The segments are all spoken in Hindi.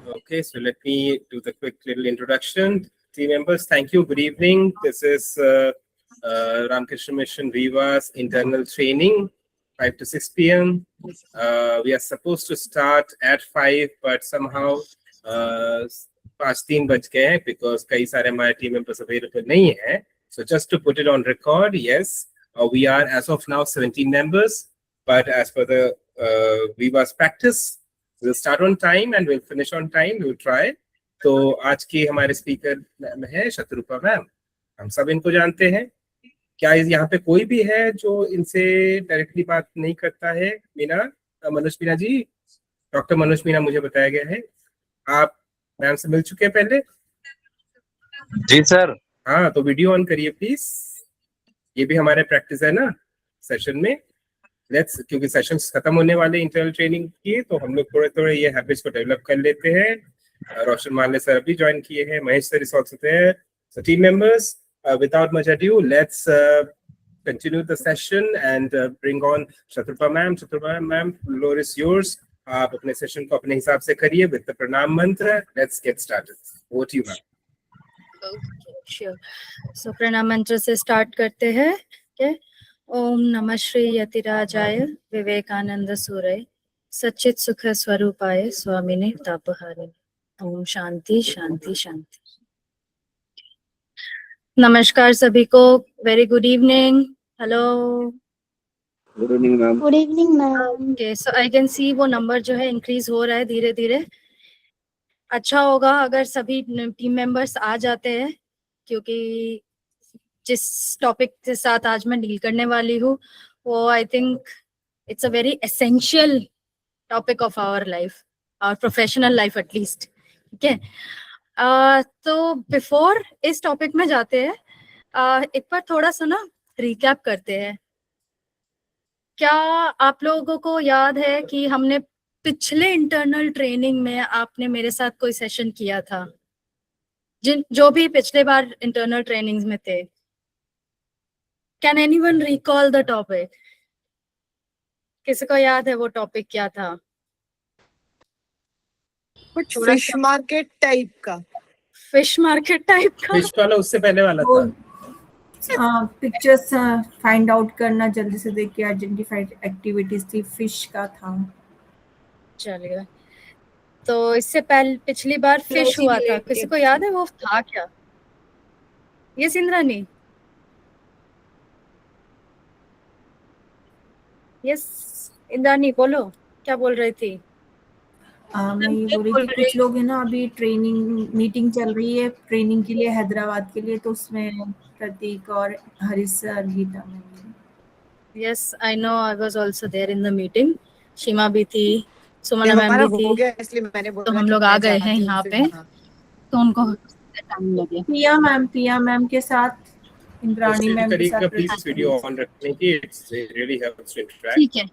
Okay, so let me do the quick little introduction. Team members, thank you. Good evening. This is Ramakrishna Mission Viva's internal training, 5 to 6 p.m. We are supposed to start at 5, but somehow 5:03 बज गए हैं because कई सारे हमारे team members available नहीं है. So just to put it on record, yes, we are as of now 17 members, but as per the Viva's practice, we'll start on time and we'll finish on time. We'll try. तो आज की हमारे स्पीकर है शत्रुपा मैम. हम सब इनको जानते हैं. क्या यहाँ पे कोई भी है जो इनसे डायरेक्टली बात नहीं करता है? मीना, मनोज मीना जी, डॉक्टर मनोज मीना मुझे बताया गया है. आप मैम से मिल चुके हैं पहले? जी सर. हाँ, तो वीडियो ऑन करिए प्लीज. ये भी हमारे प्रैक्टिस है ना सेशन में. लेट्स, क्योंकि सेशंस खत्म होने वाले इंटरनल ट्रेनिंग की, तो हम लोग थोड़े थोड़े ये हैबिट्स को डेवलप कर लेते हैं. रोशन माले सर अभी ज्वाइन किए हैं, महेश सर इस वक्त हैं. So team members, without much ado, let's continue the session and bring on Shatrupa ma'am. Shatrupa ma'am, floor is yours. आप अपने सेशन को अपने हिसाब से करिए with the pranam mantra. Let's get started. Over to you, ma'am. Okay, sure. So pranam mantra से start करते हैं. Okay. ओम नमः श्री यतिराजाय विवेकानंद सूरय सच्चित सुख स्वरूपाय स्वामिने तापहारिणे. ओम शांति शांति शांति. नमस्कार सभी को. Very good evening. Hello. Good evening ma'am. Good evening ma'am. Okay, so I can see वो नंबर जो है इंक्रीज हो रहा है धीरे धीरे. अच्छा होगा अगर सभी टीम मेंबर्स आ जाते हैं, क्योंकि जिस टॉपिक के साथ आज मैं डील करने वाली हूँ वो I think it's a very essential topic of our life, our professional life at least. ठीक है. तो बिफोर इस टॉपिक में जाते हैं, एक बार थोड़ा सा ना रिकैप करते हैं. क्या आप लोगों को याद है कि हमने पिछले इंटरनल ट्रेनिंग में आपने मेरे साथ कोई सेशन किया था, जो भी पिछले बार इंटरनल ट्रेनिंग्स में थे? Can anyone recall the topic? किसी को याद है वो टॉपिक क्या था? कुछ फिश मार्केट टाइप का. फिश मार्केट टाइप का? फिश वाला उससे पहले वाला था. पिक्चर्स फाइंड आउट करना, जल्दी से देख के आइडेंटिफाइड एक्टिविटीज थी, फिश का था. चलिए, तो इससे पहले पिछली बार फिश हुआ था. किसी को याद है वो था क्या? ये सिंद्रानी. यस इंद्रानी, बोलो क्या बोल रही थी? मैं ये बोल रही थी कुछ लोग है ना, अभी ट्रेनिंग मीटिंग चल रही है ट्रेनिंग के लिए हैदराबाद के लिए, तो उसमें प्रतीक और Harish sir, Geeta ma'am. Yes I know, I was also there in the meeting. Seema भी थी, सुमना मैम भी थी. इसलिए मैंने बोला, तो हम लोग आ गए हैं यहाँ पे, तो उनको टाइम लगे. पिया मैम के साथ, इंद्राणी मैम के साथ. प्लीज वीडियो ऑन रखने की, it's really helps to interact. ठीक है.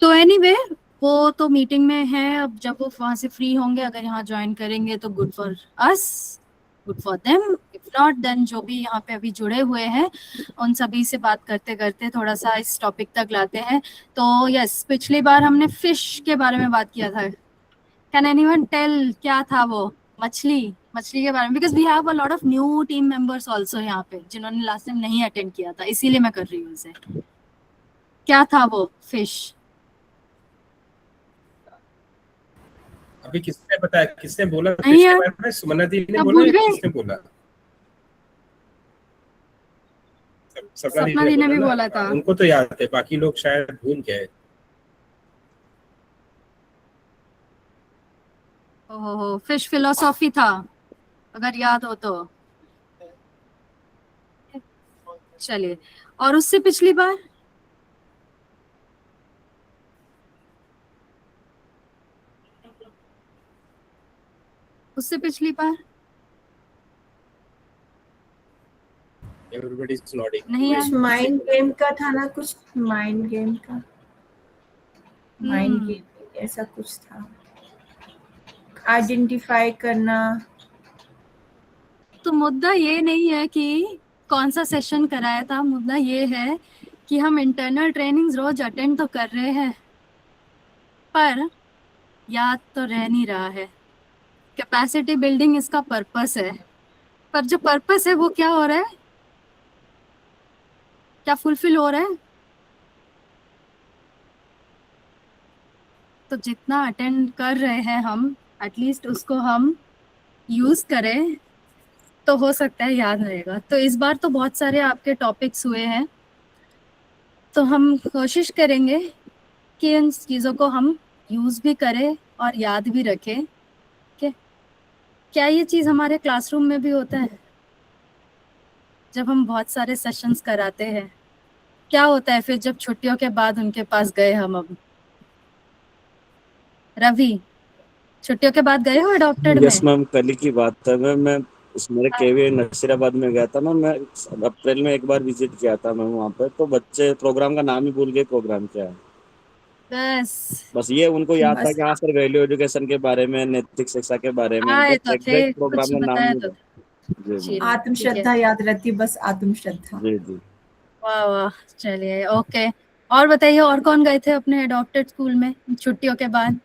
तो एनीवे, वो तो मीटिंग में है. अब जब वो वहां से फ्री होंगे, अगर यहाँ ज्वाइन करेंगे तो good for us, good for them. If not then जो भी यहाँ पे अभी जुड़े हुए हैं उन सभी से बात करते करते थोड़ा सा इस टॉपिक तक लाते हैं. तो यस, पिछली बार हमने फिश के बारे में बात किया था. कैन एनीवन टेल क्या था वो? मछली के बारे में. Because we have a lot of new team members also यहाँ पे, जिन्होंने लास्ट टाइम नहीं अटेंड किया था, इसीलिए मैं कर रही हूँ इसे. क्या था वो फिश? अभी किसने बताया, किसने बोला? नहीं यार, सुमना दी ने बोला या किसने बोला? सपना दी ने भी बोला था. उनको तो याद है, बाकी लोग शायद भूल गए. ओहो, फिश फिलोसॉफी था, अगर याद हो तो. चलिए, और उससे पिछली बार Everybody is nodding. नहीं कुछ माइंड गेम का था ना, कुछ माइंड गेम का, माइंड गेम ऐसा कुछ था, आइडेंटिफाई करना. तो मुद्दा ये नहीं है कि कौन सा सेशन कराया था, मुद्दा ये है कि हम इंटरनल ट्रेनिंग्स रोज अटेंड तो कर रहे हैं, पर याद तो रह नहीं रहा है। कैपेसिटी बिल्डिंग इसका पर्पस है, पर जो पर्पस है वो क्या हो रहा है, क्या फुलफिल हो रहा है? तो जितना अटेंड कर रहे हैं हम, एटलीस्ट उसको हम यूज करें तो हो सकता है याद रहेगा। तो इस बार तो बहुत सारे आपके टॉपिक्स हुए हैं, तो हम कोशिश करेंगे कि इन चीज़ों को हम यूज भी करें और याद भी रखें। क्या ये चीज़ हमारे क्लासरूम में भी होता है? जब हम बहुत सारे सेशंस कराते हैं, क्या होता है फिर जब छुट्टियों के बाद उनके पास गए हम? अब रवि, छुट्टियों के बाद गए हो अडॉप्टेड यस में? मैम, कल ही की बात है मैम। मैं मेरे केवी नसीराबाद में गया था मैम। मैं अप्रैल में एक बार विजिट किया था मैम वहाँ पे। तो बच्चे प्रोग्राम का नाम ही भूल गए, प्रोग्राम क्या है। बस बस ये उनको याद था बस कि हाँ सर, वैल्यू एजुकेशन के बारे में, नैतिक शिक्षा के बारे में, आए बस तो थे, एग्जैक्ट प्रोग्राम कुछ का नाम बताया नहीं तो था। जी जी मैम। ठीक है। आत्मश्रद्धा याद रहती, बस आत्मश्रद्धा। जी जी। वाह वाह, चलिए ओके। और बताइए, और कौन गए थे अपने अडॉप्टेड स्कूल में छुट्टियों के बाद?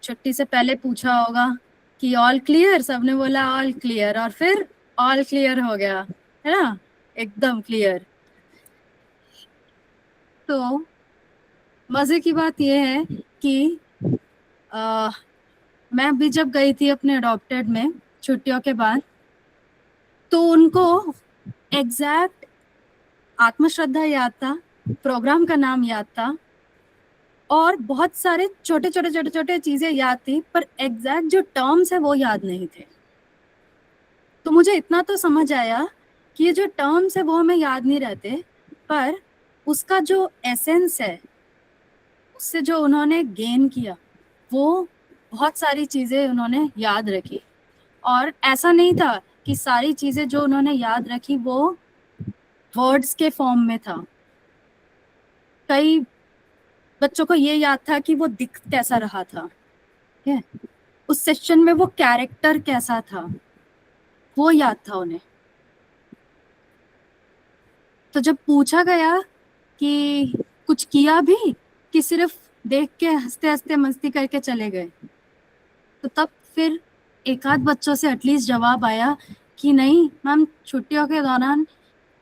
छुट्टी से पहले पूछा होगा कि ऑल क्लियर, सबने बोला ऑल क्लियर, और फिर ऑल क्लियर हो गया, है ना, एकदम क्लियर। तो मजे की बात यह है कि आ, मैं भी जब गई थी अपने अडॉप्टेड में छुट्टियों के बाद, तो उनको एग्जैक्ट आत्मश्रद्धा याद था, प्रोग्राम का नाम याद था, और बहुत सारे छोटे छोटे छोटे छोटे चीजें याद थी, पर एग्जैक्ट जो टर्म्स है वो याद नहीं थे। तो मुझे इतना तो समझ आया कि ये जो टर्म्स है वो हमें याद नहीं रहते, पर उसका जो एसेंस है, उससे जो उन्होंने गेन किया, वो बहुत सारी चीजें उन्होंने याद रखी। और ऐसा नहीं था कि सारी चीजें जो उन्होंने याद रखी वो वर्ड्स के फॉर्म में था। कई बच्चों को ये याद था कि वो दिख कैसा रहा था, ठीक है, उस सेक्शन में वो कैरेक्टर कैसा था, वो याद था उन्हें। तो जब पूछा गया कि कुछ किया भी, कि सिर्फ देख के हंसते हंसते मस्ती करके चले गए, तो तब फिर एक आध बच्चों से एटलीस्ट जवाब आया कि नहीं मैम, छुट्टियों के दौरान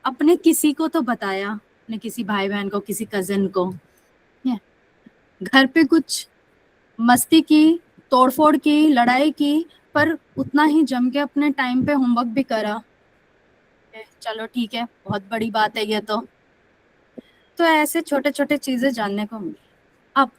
अपने किसी को तो बताया, अपने किसी भाई बहन को, किसी कजिन को, घर पे कुछ मस्ती की, तोड़फोड़ की, लड़ाई की, पर उतना ही जम के अपने टाइम पे होमवर्क भी करा। चलो ठीक है, बहुत बड़ी बात है ये तो ऐसे छोटे छोटे चीजें जानने को मिली। अब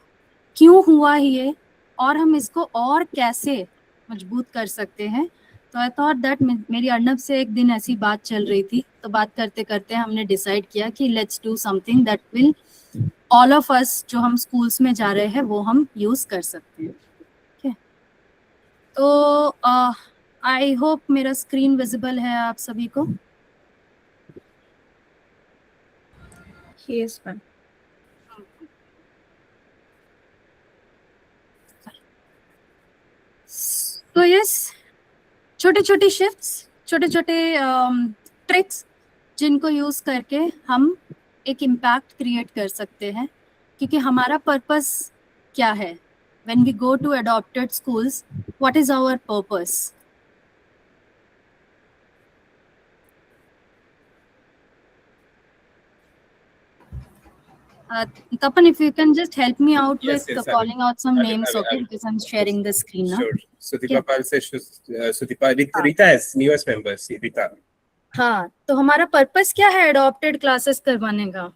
क्यों हुआ ये, और हम इसको और कैसे मजबूत कर सकते हैं, तो आई थॉट दैट, मेरी अर्नब से एक दिन ऐसी बात चल रही थी, तो बात करते करते हमने डिसाइड किया कि let's do something that will all of us, जो हम स्कूल्स में जा रहे हैं वो हम यूज कर सकते हैं। ठीक है, तो आई होप मेरा स्क्रीन विजिबल है आप सभी को। Yes ma'am. तो यस, छोटे छोटे शिफ्ट्स, छोटे छोटे ट्रिक्स, जिनको यूज करके हम एक इम्पैक्ट क्रिएट कर सकते हैं। क्योंकि हमारा पर्पस क्या है, when we go to adopted schools, what is our purpose? Tapan, if you can just help me out Yes, with yes, I will. calling out some I will, names, I will, I okay? will. Because I'm sharing the screen now. Sure. Sutipa Okay. Pal says, Sutipa, Rita has newest members, Rita. हाँ, तो हमारा पर्पस क्या है अडॉप्टेड क्लासेस करवाने का?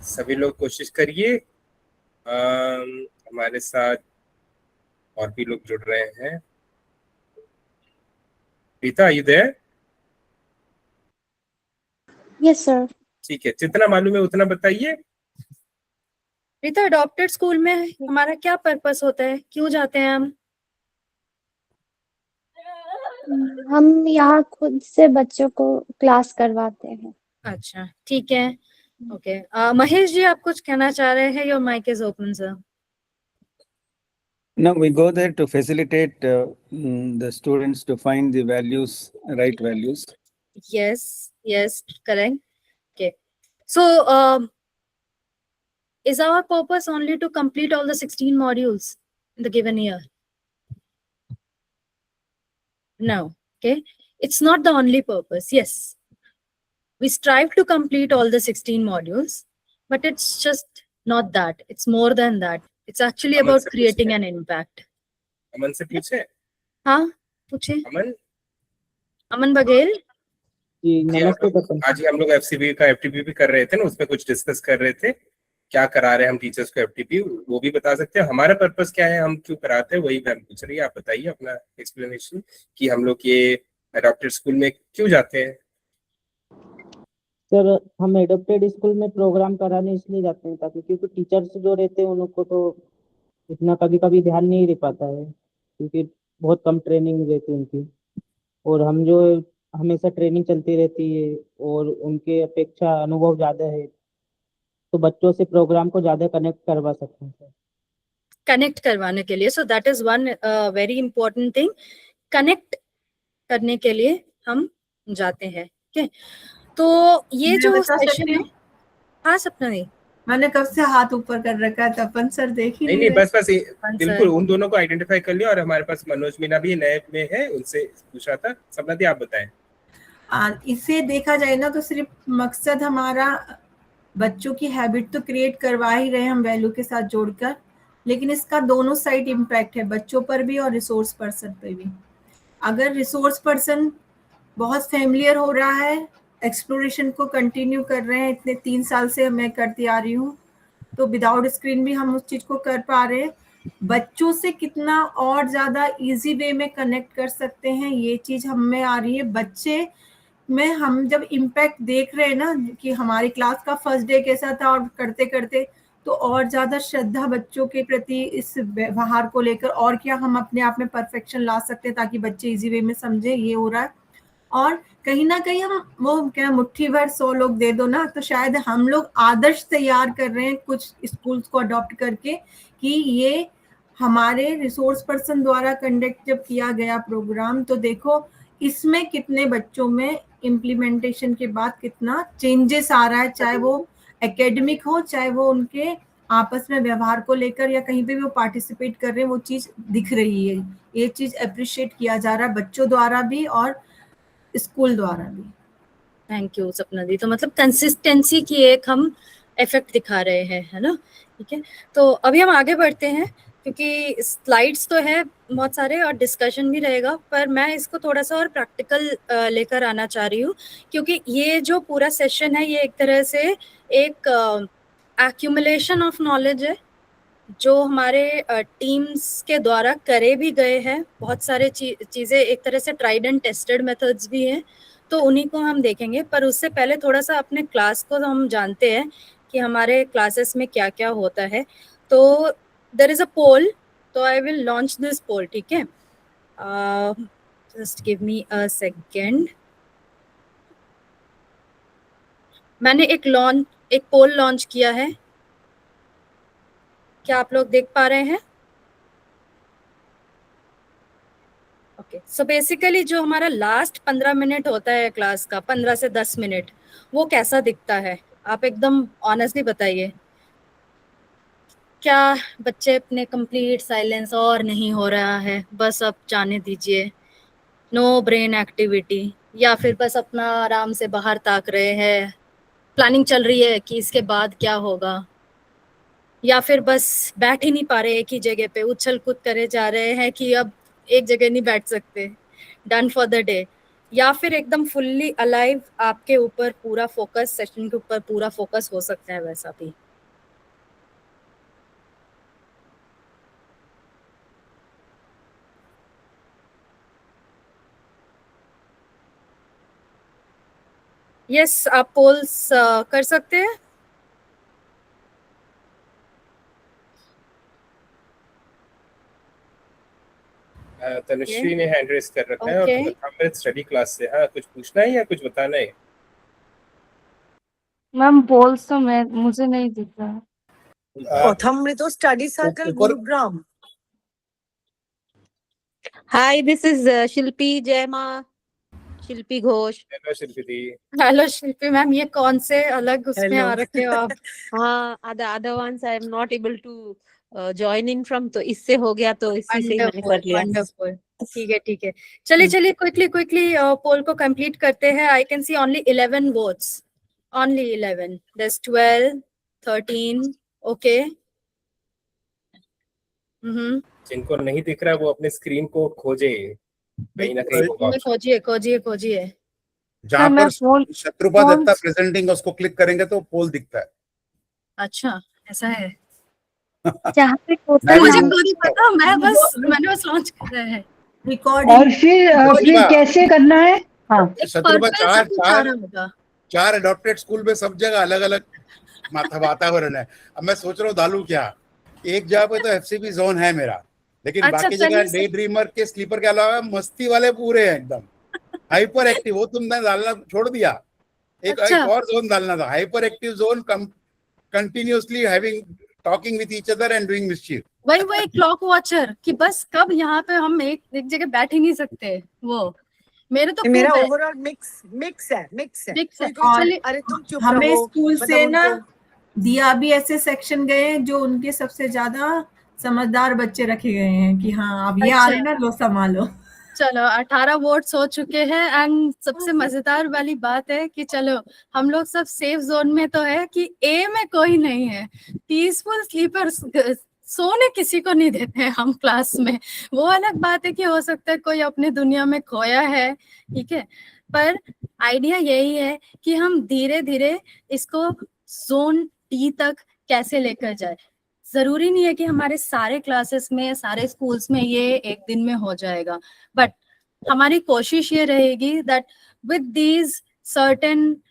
सभी लोग कोशिश करिए। हमारे साथ और भी लोग जुड़ रहे हैं। Rita, are you there? Yes sir. ठीक है, जितना मालूम है उतना बताइए। रीता, अडॉप्टेड स्कूल में हमारा क्या पर्पस होता है, क्यों जाते हैं हम यहाँ खुद से बच्चों को क्लास करवाते हैं। अच्छा ठीक है, ओके। महेश जी, आप कुछ कहना चाह रहे हैं? Your mic is open sir. No, we go there to facilitate the students to find the values, right values. Yes, Yes, correct. Okay. So, is our purpose only to complete all the 16 modules in the given year? No. Okay. It's not the only purpose. Yes. We strive to complete all the 16 modules, but it's just not that. It's more than that. It's actually Aman about se creating पूछे? an impact. अमन से पूछे? हाँ, पूछे। अमन अमन बघेल। जी जी, नमस्ते हम लोग तपन आज ही हम लोग एफसीबी का एफटीपी भी कर रहे थे ना, उसमें कुछ डिस्कस कर रहे थे क्या करा रहे हैं हम टीचर्स को एफटीपी, वो भी बता सकते हैं। हमारा पर्पस क्या है, हम क्यों कराते हैं, वही मैम पूछ रही है। आप बताइए अपना एक्सप्लेनेशन कि हम लोग ये अडॉप्टेड स्कूल में क्यों जाते हैं। सर हम एडोप्टेड स्कूल में प्रोग्राम कराने इसलिए जाते हैं ताकि क्योंकि टीचर्स जो रहते हैं उन लोग को तो इतना कभी कभी ध्यान नहीं रह पाता है क्योंकि बहुत कम ट्रेनिंग रहती है उनकी, और हम जो हमेशा ट्रेनिंग चलती रहती है और उनके अपेक्षा अनुभव ज़्यादा है, तो बच्चों से प्रोग्राम को ज़्यादा कनेक्ट करवा सकते हैं सर। कनेक्ट करवाने के लिए, so that is one very important thing. Connect करने के लिए हम जाते हैं। ठीक है, तो ये मैं जो बता सेशन सकती है। हूँ? हाँ सपना दी। मैंने कब से हाथ ऊपर कर रखा है, तपन सर देख ही नहीं नहीं नहीं, रहे। बस बिल्कुल उन दोनों को आइडेंटिफाई कर लिया। और हमारे पास मनोज मीना भी नए में है, उनसे पूछा था। सपना दी आप बताएं। इसे देखा जाए ना तो सिर्फ मकसद हमारा बच्चों की हैबिट तो क्रिएट करवा ही रहे हैं हम वैल्यू के साथ जोड़कर, लेकिन इसका दोनों साइड इम्पैक्ट है, बच्चों पर भी और रिसोर्स पर्सन पर भी। अगर रिसोर्स पर्सन बहुत फेमिलियर हो रहा है, एक्सप्लोरेशन को कंटिन्यू कर रहे हैं, इतने 3 साल से मैं करती आ रही हूँ, तो विदाउट स्क्रीन भी हम उस चीज को कर पा रहे हैं। बच्चों से कितना और ज्यादा इजी वे में कनेक्ट कर सकते हैं, ये चीज हम में आ रही है। बच्चे में हम जब इम्पैक्ट देख रहे हैं ना कि हमारी क्लास का फर्स्ट डे कैसा था, और करते करते तो और ज्यादा श्रद्धा बच्चों के प्रति इस व्यवहार को लेकर, और क्या हम अपने आप में परफेक्शन ला सकते हैं ताकि बच्चे इजी वे में समझे, ये हो रहा है। और कहीं ना कहीं हम वो क्या मुट्ठी भर 100 लोग दे दो ना, तो शायद हम लोग आदर्श तैयार कर रहे हैं कुछ स्कूल्स को अडॉप्ट करके कि ये हमारे रिसोर्स पर्सन द्वारा कंडक्ट जब किया गया प्रोग्राम, तो देखो इसमें कितने बच्चों में इम्प्लीमेंटेशन के बाद कितना चेंजेस आ रहा है, चाहे वो एकेडमिक हो, चाहे वो उनके आपस में व्यवहार को लेकर या कहीं पे भी वो पार्टिसिपेट कर रहे हैं, वो चीज दिख रही है। ये चीज अप्रिशिएट किया जा रहा है बच्चों द्वारा भी और स्कूल द्वारा भी। थैंक यू सपना दी। तो मतलब कंसिस्टेंसी की एक हम इफेक्ट दिखा रहे हैं, है ना। ठीक है, तो अभी हम आगे बढ़ते हैं क्योंकि स्लाइड्स तो है बहुत सारे और डिस्कशन भी रहेगा, पर मैं इसको थोड़ा सा और प्रैक्टिकल लेकर आना चाह रही हूँ, क्योंकि ये जो पूरा सेशन है ये एक तरह से एक एक्यूमुलेशन ऑफ नॉलेज है जो हमारे टीम्स के द्वारा करे भी गए हैं। बहुत सारे चीज़ें एक तरह से ट्राइड एंड टेस्टेड मेथड्स भी हैं, तो उन्हीं को हम देखेंगे। पर उससे पहले थोड़ा सा अपने क्लास को हम जानते हैं कि हमारे क्लासेस में क्या क्या होता है। तो देयर इज अ पोल, तो आई विल लॉन्च दिस पोल। ठीक है, just give me a second. मैंने एक पोल लॉन्च किया है, क्या आप लोग देख पा रहे हैं? ओके, सो बेसिकली जो हमारा लास्ट 15 मिनट होता है क्लास का, 15 से 10 मिनट, वो कैसा दिखता है? आप एकदम ऑनेस्टली बताइए। क्या बच्चे अपने कंप्लीट साइलेंस और नहीं हो रहा है, बस अब जाने दीजिए, नो ब्रेन एक्टिविटी, या फिर बस अपना आराम से बाहर ताक रहे हैं, प्लानिंग चल रही है कि इसके बाद क्या होगा, या फिर बस बैठ ही नहीं पा रहे एक ही जगह पे, उछल कूद करे जा रहे हैं कि अब एक जगह नहीं बैठ सकते, डन फॉर द डे, या फिर एकदम फुल्ली अलाइव, आपके ऊपर पूरा फोकस, सेशन के ऊपर पूरा फोकस हो सकता है वैसा भी। यस, आप पोल्स कर सकते हैं। तनुश्री ने हैंड रेस कर रखा है और Okay. हमारे स्टडी क्लास से। हाँ, कुछ पूछना है या कुछ बताना है? मैम पोल्स तो मुझे नहीं दिख रहा। Kothamrito Study Circle, Gurugram. Hi, this is Shilpi Jaima. Shilpi Ghosh. Hello Shilpi the. Hello Shilpi ma'am, ये कौन से अलग उसमें Hello. आ रखे हो आप? हाँ, other ones I am not able to join in from, तो इससे हो गया तो इसी से ही मैंने कर लिया। वंडरफुल, ठीक है ठीक है। चलिए चलिए क्विकली पोल को कंप्लीट करते हैं। I can see only 11 votes, only 11। there's 12, 13, okay. जिनको नहीं दिख रहा है वो अपने स्क्रीन को खोजे, कहीं ना कहीं होगा। खोजिए। जहाँ मैं पर पोल- शत्रुपा पोल- दत्ता प्रेजेंटिंग उसको क्लिक करेंगे तो पोल दिखता है। अच्छा ऐसा है। जहाँ पे मैं टोटल भी मुझे ढूंढ खुद ही सकता हूँ। पता, मैंने बस लॉन्च करा है। रिकॉर्डिंग और फिर कैसे करना है? हाँ, एक शत्रुपा पर्पल चार सब कुछ आ रहा होगा। चार अडॉप्टेड स्कूल में सब जगह अलग अलग वातावरण है। अब मैं सोच रहा हूँ डालू क्या, एक जगह पे तो एफसीबी जोन है मेरा, लेकिन अच्छा, बाकी जगह चलिए डे ड्रीमर के स्लीपर के अलावा मस्ती वाले पूरे हैं एकदम हाइपर एक्टिव। वो तुमने डालना छोड़ दिया। एक अच्छा। और जोन डालना था, hyper active zone, continuously having talking with each other and doing mischief. वही क्लॉक वॉचर कि बस कब यहाँ पे हम एक जगह बैठ ही नहीं सकते। वो मेरे तो मेरा खूब है। ओवरऑल मिक्स है। Mix है। कोई और चल, अरे तुम चुप हमें रहो, स्कूल मतलब से ना उनको दिया भी ऐसे सेक्शन गए हैं जो उनके सबसे ज्यादा समझदार बच्चे रखे गए हैं कि हाँ अब ये आ रहे ना, लो संभालो। चलो 18 वोट्स हो चुके हैं। एंड सबसे मजेदार वाली बात है कि चलो हम लोग सब सेफ जोन में तो है कि ए में कोई नहीं है। पीसफुल स्लीपर सोने किसी को नहीं देते हैं हम क्लास में। वो अलग बात है कि हो सकता है कोई अपने दुनिया में खोया है, ठीक है, पर आइडिया यही है कि हम धीरे धीरे इसको जोन डी तक कैसे लेकर जाए। जरूरी नहीं है कि हमारे सारे क्लासेस में, सारे स्कूल्स में ये एक दिन में हो जाएगा, बट हमारी कोशिश ये रहेगी that with these certain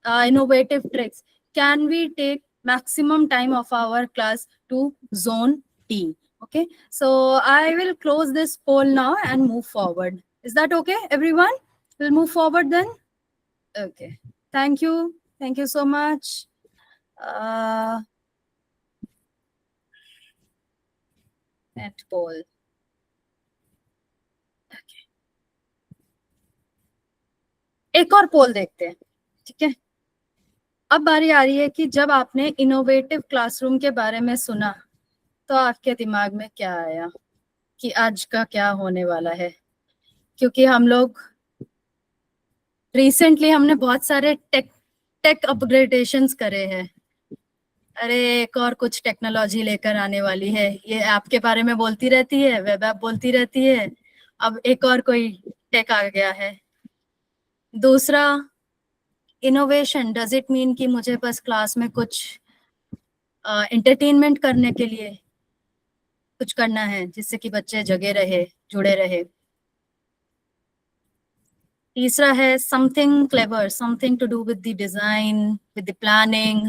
innovative tricks can we take maximum time of our class to zone D. Okay, so I will close this poll now and move forward. Is that okay, everyone? We'll move forward then. Okay, thank you so much. Net poll. Okay. एक और पोल देखते हैं, ठीक है। अब बारी आ रही है कि जब आपने इनोवेटिव क्लासरूम के बारे में सुना तो आपके दिमाग में क्या आया कि आज का क्या होने वाला है। क्योंकि हम लोग रिसेंटली हमने बहुत सारे टेक अपग्रेडेशंस करे हैं। अरे एक और कुछ टेक्नोलॉजी लेकर आने वाली है, ये ऐप के बारे में बोलती रहती है, वेब ऐप बोलती रहती है, अब एक और कोई टेक आ गया है। दूसरा, इनोवेशन डज इट मीन कि मुझे बस क्लास में कुछ एंटरटेनमेंट करने के लिए कुछ करना है जिससे कि बच्चे जगे रहे, जुड़े रहे। तीसरा है something clever, something to do with the design, with the planning,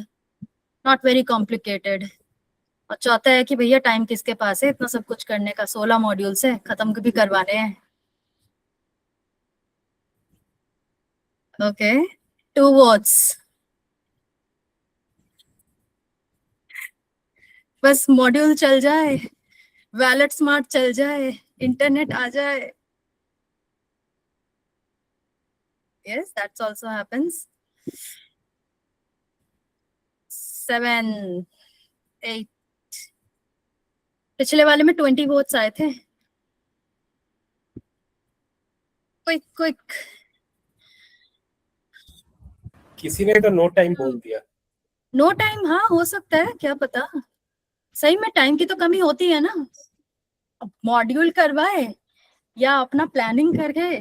not very complicated. और चौथा है कि भैया टाइम किसके पास है इतना सब कुछ करने का, 16 मॉड्यूल्स है, खत्म भी करवाने हैं। Okay, 2 votes। बस मॉड्यूल चल जाए, वैलेट स्मार्ट चल जाए, इंटरनेट आ जाए। Yes, that's also happens. 7, 8। पिछले वाले में 20 वोट्स आए थे। क्विक किसी ने तो नो टाइम बोल दिया। नो टाइम, हाँ हो सकता है, क्या पता। सही में टाइम की तो कमी होती है ना। मॉड्यूल करवाए या अपना प्लानिंग कर गए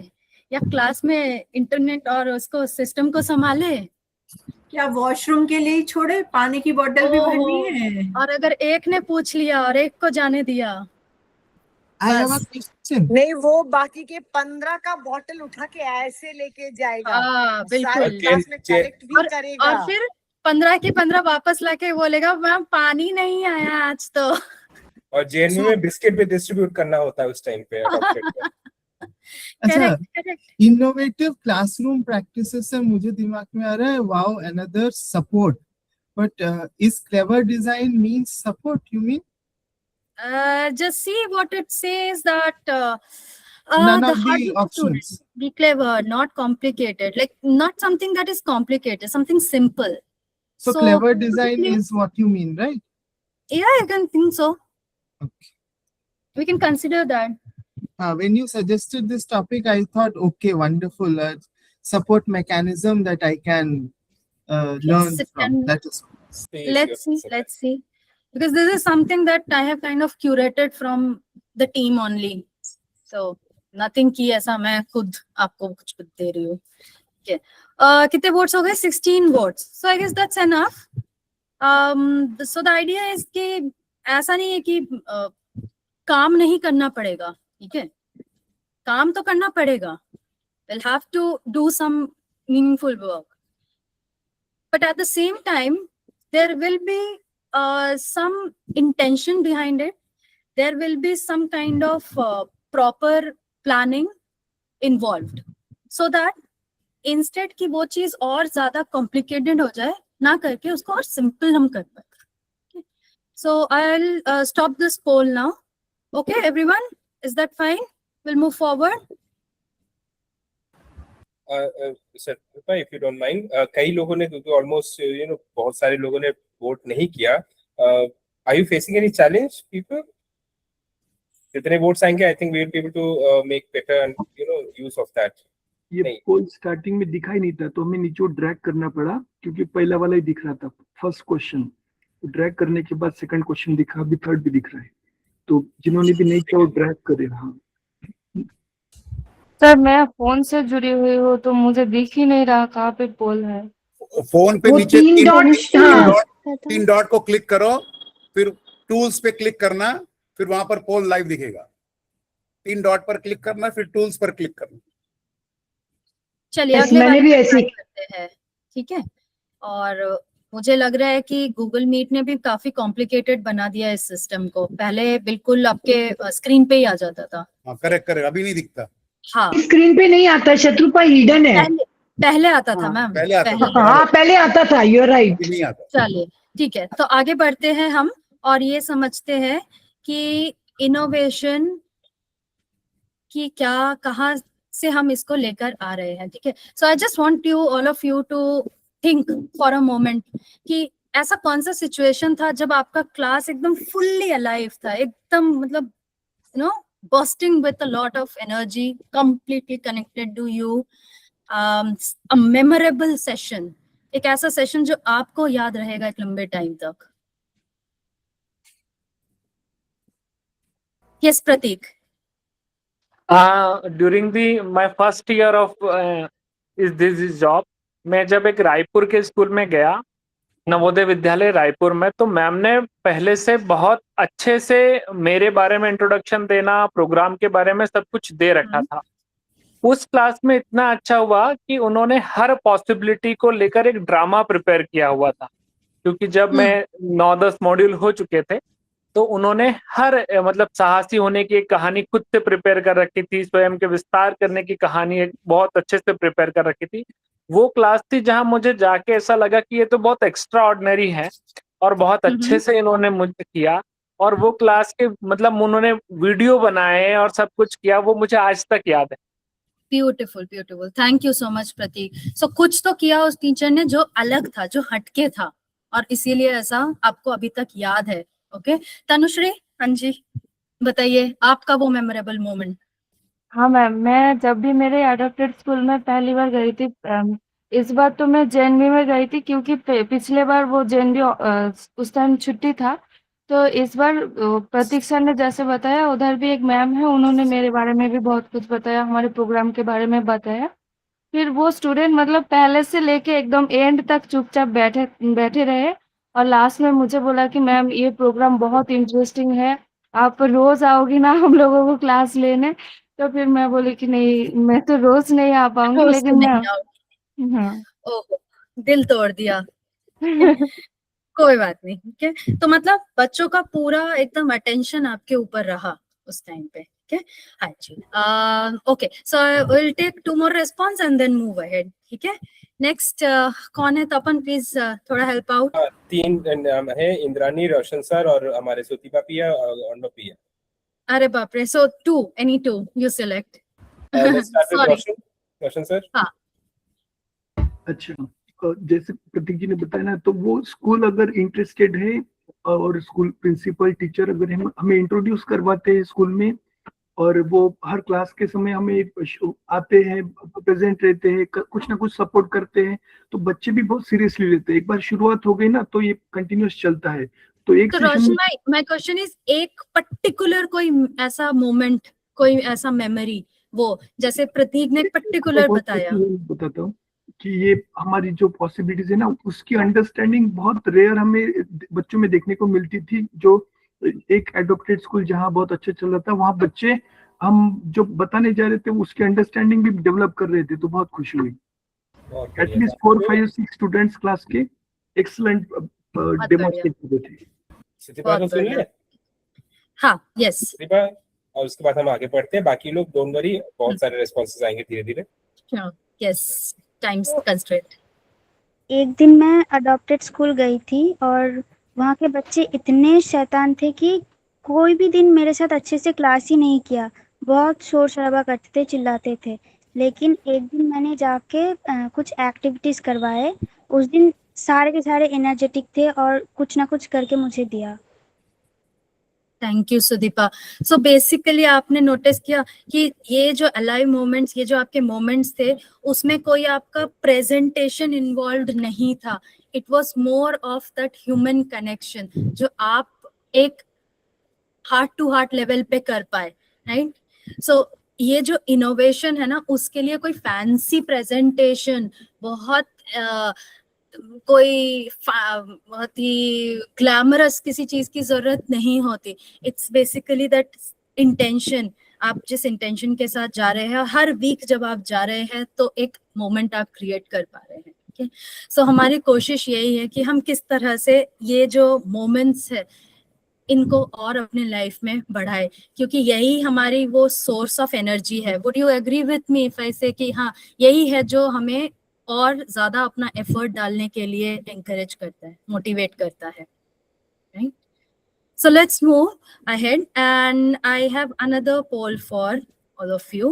या क्लास में इंटरनेट और उसको सिस्टम को संभाले, क्या वॉशरूम के लिए ही छोड़े, पानी की बोतल भी भरनी है। और अगर एक ने पूछ लिया और एक को जाने दिया। नहीं, वो बाकी के 15 का बॉटल उठा के ऐसे लेके जाएगा, बिल्कुल। सारी क्लास में कलेक्ट भी करेगा, और फिर 15 के 15 वापस लाके बोलेगा मैम पानी नहीं आया आज तो। और जेएनयू में बिस्किट भी डिस्ट्रीब्यूट करना होता है उस टाइम पे adopted पे। अच्छा, इनोवेटिव क्लासरूम प्रैक्टिसेस से मुझे दिमाग में आ रहा है wow another support, but is clever design means support, you mean? Just see what it says that None the of the hardest options. student, be clever, not complicated, like not something that is complicated, something simple. So clever design is what you mean, right? Yeah, I can think so. Okay. We can consider that. When you suggested this topic, I thought, okay, wonderful, support mechanism that I can learn Yes, from. That is. Let's see. Because this is something that I have kind of curated from the team only. So nothing की ऐसा मैं खुद आपको कुछ दे रही हूँ. Okay. कितने votes हो गए? 16 votes. So I guess that's enough. So the idea is कि ऐसा नहीं है कि काम नहीं करना पड़ेगा, ठीक है? काम तो करना पड़ेगा. We'll have to do some meaningful work. But at the same time, there will be some intention behind it. There will be some kind of proper planning involved, so that instead कि वो चीज और ज्यादा complicated हो जाए, ना करके उसको और simple हम कर पाए. So I'll stop this poll now. Okay, everyone, is that fine? We'll move forward. Sir, if you don't mind, कई लोगों ने क्योंकि almost बहुत सारे लोगों ने वोट नहीं किया. Are you facing any challenge, people? जितने वोट्स आएंगे, I think we will be able to make better and use of that. ये पोल स्टार्टिंग में दिखाई नहीं था, तो हमें नीचे ड्रैग करना पड़ा क्योंकि पहला वाला ही दिख रहा था, फर्स्ट क्वेश्चन. ड्रैग करने के बाद सेकंड क्वेश्चन दिखा, अभी थर्ड भी दिख रहा है. तो जिन्होंने भी नहीं किया वो ड्रैग करे. हाँ सर, मैं फोन से जुड़ी हुई हूँ तो मुझे दिख ही नहीं रहा कहाँ पे पोल है. फोन पे नीचे तीन डॉट को क्लिक करो, फिर टूल्स पे क्लिक करना, फिर वहां पर पोल लाइव दिखेगा. 3 डॉट पर क्लिक करना, फिर टूल्स पर क्लिक करना. चलिए अगले वाले पे ट्राई करते हैं, ठीक है? और मुझे लग रहा है कि गूगल मीट ने भी काफी कॉम्प्लिकेटेड बना दिया इस सिस्टम को. पहले बिल्कुल आपके स्क्रीन पे ही आ जाता था. हाँ, करेक्ट, अभी नहीं दिखता. हाँ, स्क्रीन पे नहीं आता, शत्रुपा हिडन है. पहले आता था मैम. पहले आता था. हाँ, पहले आता था. You are right. नहीं आता. चलिए ठीक है, तो आगे बढ़ते हैं हम और ये समझते हैं कि इनोवेशन की क्या, कहाँ से हम इसको लेकर आ रहे हैं, ठीक है? So I just want you all of you to think for a moment कि ऐसा कौन सा सिचुएशन था जब आपका क्लास एकदम फुल्ली अलाइव था, एकदम मतलब bursting with a lot of energy, completely connected to you, a memorable session, एक ऐसा सेशन जो आपको याद रहेगा एक लंबे टाइम तक. Yes, Pratik. During my first year of this job, मैं जब एक रायपुर के स्कूल में गया, नवोदय विद्यालय रायपुर में, तो मैम ने पहले से बहुत अच्छे से मेरे बारे में इंट्रोडक्शन देना, प्रोग्राम के बारे में सब कुछ दे रखा था. उस क्लास में इतना अच्छा हुआ कि उन्होंने हर पॉसिबिलिटी को लेकर एक ड्रामा प्रिपेयर किया हुआ था, क्योंकि जब मैं 9-10 मॉड्यूल हो चुके थे तो उन्होंने हर मतलब साहसी होने की एक कहानी खुद से प्रिपेयर कर रखी थी, स्वयं के विस्तार करने की कहानी एक बहुत अच्छे से प्रिपेयर कर रखी थी. वो क्लास थी जहां मुझे जाके ऐसा लगा कि ये तो बहुत एक्स्ट्रा ऑर्डिनरी है और बहुत अच्छे से इन्होंने मुझे किया. और वो क्लास के मतलब उन्होंने वीडियो बनाए और सब कुछ किया, वो मुझे आज तक याद है. Beautiful, beautiful. Thank you so much Pratik. So कुछ तो किया उस टीचर ने जो अलग था, जो हटके था, और इसीलिए ऐसा आपको अभी तक याद है. ओके, तनुश्री, हाँ जी बताइए आपका वो मेमोरेबल मोमेंट. हाँ मैम, मैं जब भी मेरे अडॉप्टेड स्कूल में पहली बार गई थी, इस बार तो मैं जेएनवी में गई थी क्योंकि पिछले बार वो जेएनवी उस टाइम छुट्टी था. तो इस बार प्रतीक सर ने जैसे बताया, उधर भी एक मैम है, उन्होंने मेरे बारे में भी बहुत कुछ बताया, हमारे प्रोग्राम के बारे में बताया. फिर वो स्टूडेंट मतलब पहले से लेके एकदम एंड तक चुपचाप बैठे रहे और लास्ट में मुझे बोला कि मैम ये प्रोग्राम बहुत इंटरेस्टिंग है, आप रोज आओगी ना हम लोगों को क्लास लेने. तो फिर मैं बोली कि नहीं, मैं तो रोज नहीं आ पाऊंगी, लेकिन मैं ओह, दिल तोड़ दिया. कोई बात नहीं. ठीक है, तो मतलब बच्चों का पूरा एकदम अटेंशन आपके ऊपर रहा उस टाइम पे. Okay. हाँ जी. Okay. So we'll take 2 more response and then move ahead. ठीक है. Next कौन है? तपन प्लीज थोड़ा हेल्प आउट. 3 नाम है, इंद्रानी, रोशन सर और हमारे सुतिपा पिया और अर्णव पिया. अरे बाप रे, so two, any two you select. Let's start with Sorry. Roshan. Roshan sir. हाँ. अच्छा, जैसे प्रतीक जी ने बताया ना, तो वो स्कूल अगर इंटरेस्टेड है और स्कूल प्रिंसिपल टीचर अगर हमें इंट्रोड्यूस करवाते हैं स्कूल में, और वो हर क्लास के समय हमें आते हैं, प्रेजेंट रहते हैं, कुछ ना कुछ सपोर्ट करते हैं, तो बच्चे भी बहुत सीरियसली लेते हैं। एक बार शुरुआत हो गई ना तो ये कंटिन्यूस चलता है। तो एक तो रोशन भाई, माय क्वेश्चन इज, एक पर्टिकुलर कोई ऐसा मोमेंट, कोई ऐसा मेमोरी, वो जैसे प्रतीक ने पर्टिकुलर बताया, बताता हूँ कि ये हमारी जो पॉसिबिलिटीज है ना, उसकी अंडरस्टैंडिंग बहुत रेयर हमें बच्चों में देखने को मिलती थी। जो एक एडॉप्टेड स्कूल जहाँ बहुत अच्छा चल रहा था, वहाँ बच्चे हम जो बताने जा रहे थे उसकी अंडरस्टैंडिंग भी डेवलप कर रहे थे, तो बहुत खुशी हुई। एटलीस्ट 4, 5, 6 स्टूडेंट्स क्लास के एक्सीलेंट डेमोन्स्ट्रेट कर रहे थे। सिद्धिपा को सुन ले? हाँ, यस। सिद्धिपा, और उसके बाद हम आगे बढ़ते हैं। बाकी लोग डोंट वरी, बहुत सारे रिस्पॉन्सेस आएंगे धीरे धीरे। Yes, times constraint. एक दिन मैं अडॉप्टेड स्कूल गई थी और वहाँ के बच्चे इतने शैतान थे कि कोई भी दिन मेरे साथ अच्छे से क्लास ही नहीं किया। बहुत शोर शराबा करते थे, चिल्लाते थे। लेकिन एक दिन मैंने जाके कुछ एक्टिविटीज करवाए। उस दिन सारे के सारे एनर्जेटिक थे और कुछ ना कुछ करके मुझे दिया। Thank you Sudipa. So basically आपने नोटिस किया कि ये जो अलाइव मोमेंट्स, ये जो आपके मोमेंट्स थे, उसमें कोई आपका प्रेजेंटेशन इन्वॉल्व नहीं था। It was more of that human connection जो आप एक हार्ट टू हार्ट लेवल पे कर पाए, राइट? सो ये जो इनोवेशन है ना, उसके लिए कोई फैंसी प्रेजेंटेशन, बहुत कोई बहुत ही ग्लैमरस किसी चीज की जरूरत नहीं होती। इट्स बेसिकली दैट इंटेंशन, आप जिस इंटेंशन के साथ जा रहे हैं, हर वीक जब आप जा रहे हैं तो एक मोमेंट आप क्रिएट कर पा रहे हैं। ठीक है, सो हमारी कोशिश यही है कि हम किस तरह से ये जो मोमेंट्स है इनको और अपने लाइफ में बढ़ाए, क्योंकि यही हमारी वो सोर्स ऑफ एनर्जी है। Would you agree with me if I say कि हाँ, यही है जो हमें और ज्यादा अपना एफर्ट डालने के लिए एनकरेज करता है, मोटिवेट करता है, right? So let's move ahead, and I have another poll for all of you.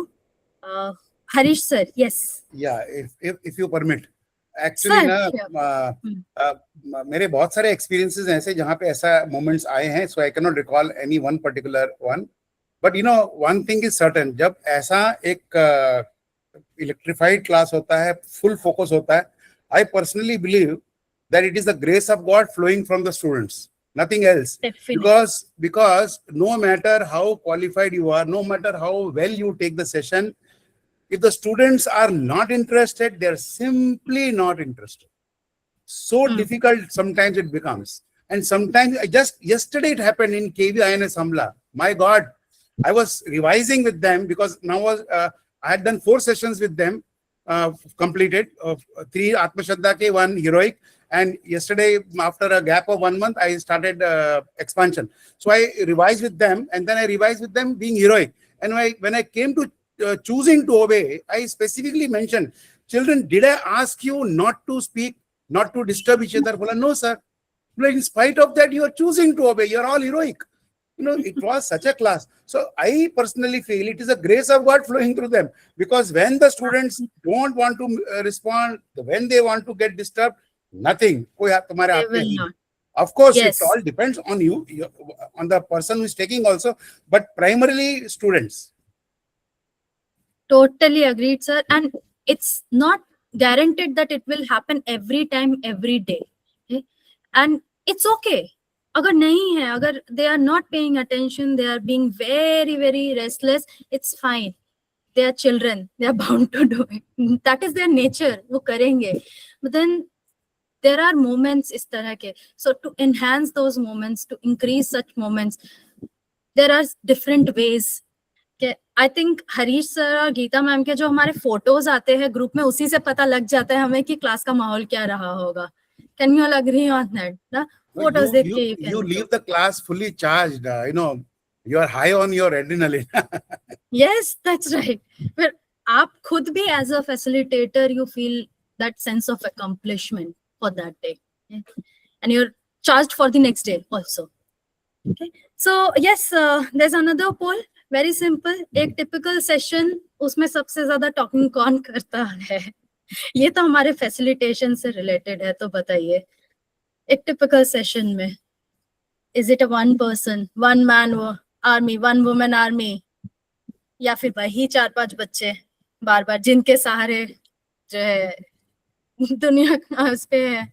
Harish sir, yes. Yeah, if you permit. Actually ना मेरे बहुत सारे experiences हैं ऐसे जहाँ पे ऐसा moments आए हैं, so I cannot recall any one particular one. But you know, one thing is certain, जब ऐसा एक electrified class होता है, full focus होता है, I personally believe that it is the grace of God flowing from the students, nothing else. Definitely. Because no matter how qualified you are, no matter how well you take the session, if the students are not interested, they're simply not interested. So difficult sometimes it becomes. And sometimes, just yesterday it happened in KV INS Amla. My God, I was revising with them because now I had done 4 sessions with them, completed, 3 Atma Shraddha ke, 1 heroic. And yesterday, after a gap of 1 month, I started expansion. So I revised with them, and then I revised with them being heroic. And when I came to choosing to obey, I specifically mentioned, children, did I ask you not to speak, not to disturb each other? Well, no, sir. Well, in spite of that, you are choosing to obey. You are all heroic. You know, it was such a class. So I personally feel it is a grace of God flowing through them, because when the students don't want to respond, when they want to get disturbed, nothing. They will not. Of course, Yes. it all depends on you, on the person who is taking also, but primarily students. Totally agreed, sir. And it's not guaranteed that it will happen every time, every day. Okay? And it's okay. अगर नहीं है, अगर they are not paying attention, they are being very, very restless, it's fine. They are children. They are bound to do it. That is their nature. वो करेंगे. But then there are moments इस तरह के. So to enhance those moments, to increase such moments, there are different ways. I think Harish sir और गीता मैम के जो हमारे फोटोज आते हैं ग्रुप में, उसी से पता लग जाता है हमें कि क्लास का माहौल क्या रहा होगा. Can you all agree on that? ना फोटोज देख के you leave the class fully charged, you know, you are high on your adrenaline. Yes, that's right. फिर आप खुद भी as a facilitator you feel that sense of accomplishment for that day, and you're charged for the next day also. Okay, so yes, there's another poll. Very simple. एक typical session, उसमें सबसे ज्यादा talking कौन करता है? ये तो हमारे facilitation से related है, तो बताइए. एक typical session में, is it a one person, one man army, one woman army, या फिर वही 4-5 बच्चे बार बार जिनके सहारे जो है दुनिया उस पे है.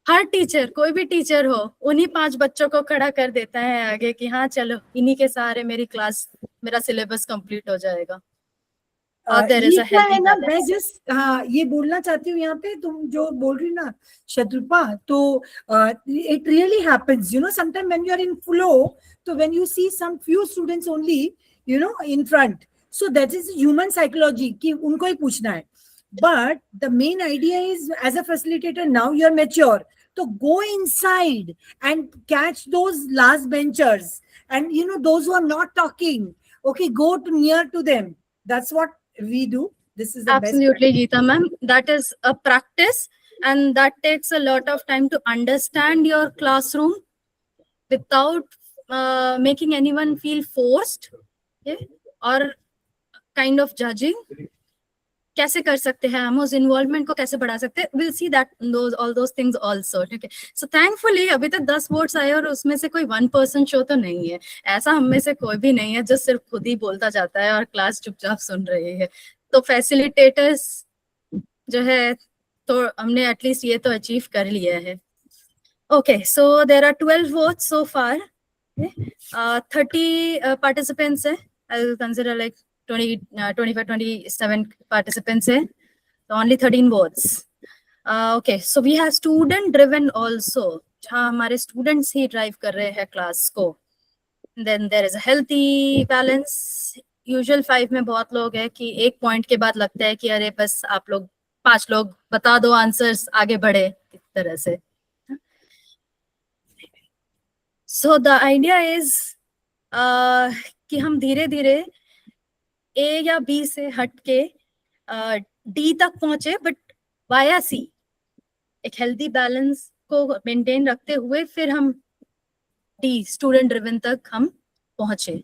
हर टीचर, कोई भी टीचर हो, उन्हीं 5 बच्चों को खड़ा कर देता है आगे कि हाँ चलो इन्हीं के सहारे मेरी क्लास, मेरा सिलेबस कंप्लीट हो जाएगा. और there is ये a क्या healthy है ना, मैं balance. जस्ट हाँ ये बोलना चाहती हूँ यहाँ पे, तुम जो बोल रही ना शत्रुपा, तो it really happens, you know, sometimes when you are in flow, so when you see some few students only, you know, in front, so that is human psychology कि उनको ही पूछना है. But the main idea is, as a facilitator, now you are mature, so go inside and catch those last benchers, and you know, those who are not talking, okay, go to near to them. That's what we do. This is the Absolutely, best. Geeta ma'am. That is a practice, and that takes a lot of time to understand your classroom without making anyone feel forced, okay, or kind of judging. कैसे कर सकते हैं हम, उस इन्वॉल्वमेंट को कैसे बढ़ा सकते हैं? Will see that all those things also. ठीक है, सो थैंकफुली अभी तक 10 वोट्स आए और उसमें से कोई 1% शो तो नहीं है. ऐसा हम में से कोई भी नहीं है जो सिर्फ खुद ही बोलता जाता है और क्लास चुपचाप सुन रही है. तो फैसिलिटेटर्स जो है, तो हमने एटलीस्ट ये तो अचीव कर लिया है. Okay, so there are 12 votes so far. 30 participants है. I will consider like 27 participants hai, so only 13 votes. Okay, so we have student driven also, जहाँ हमारे students ही drive कर रहे हैं class को. Then there is a healthy balance. Usual 5 में बहुत लोग हैं कि एक point के बाद लगता है कि अरे बस आप लोग 5 लोग बता दो answers, आगे बढ़े इस तरह से. So the idea is कि हम धीरे धीरे ए या बी से हट के डी तक पहुंचे, बट वाया सी. एक हेल्दी बैलेंस को मेंटेन रखते हुए फिर हम डी स्टूडेंट ड्रिवन तक हम पहुंचे.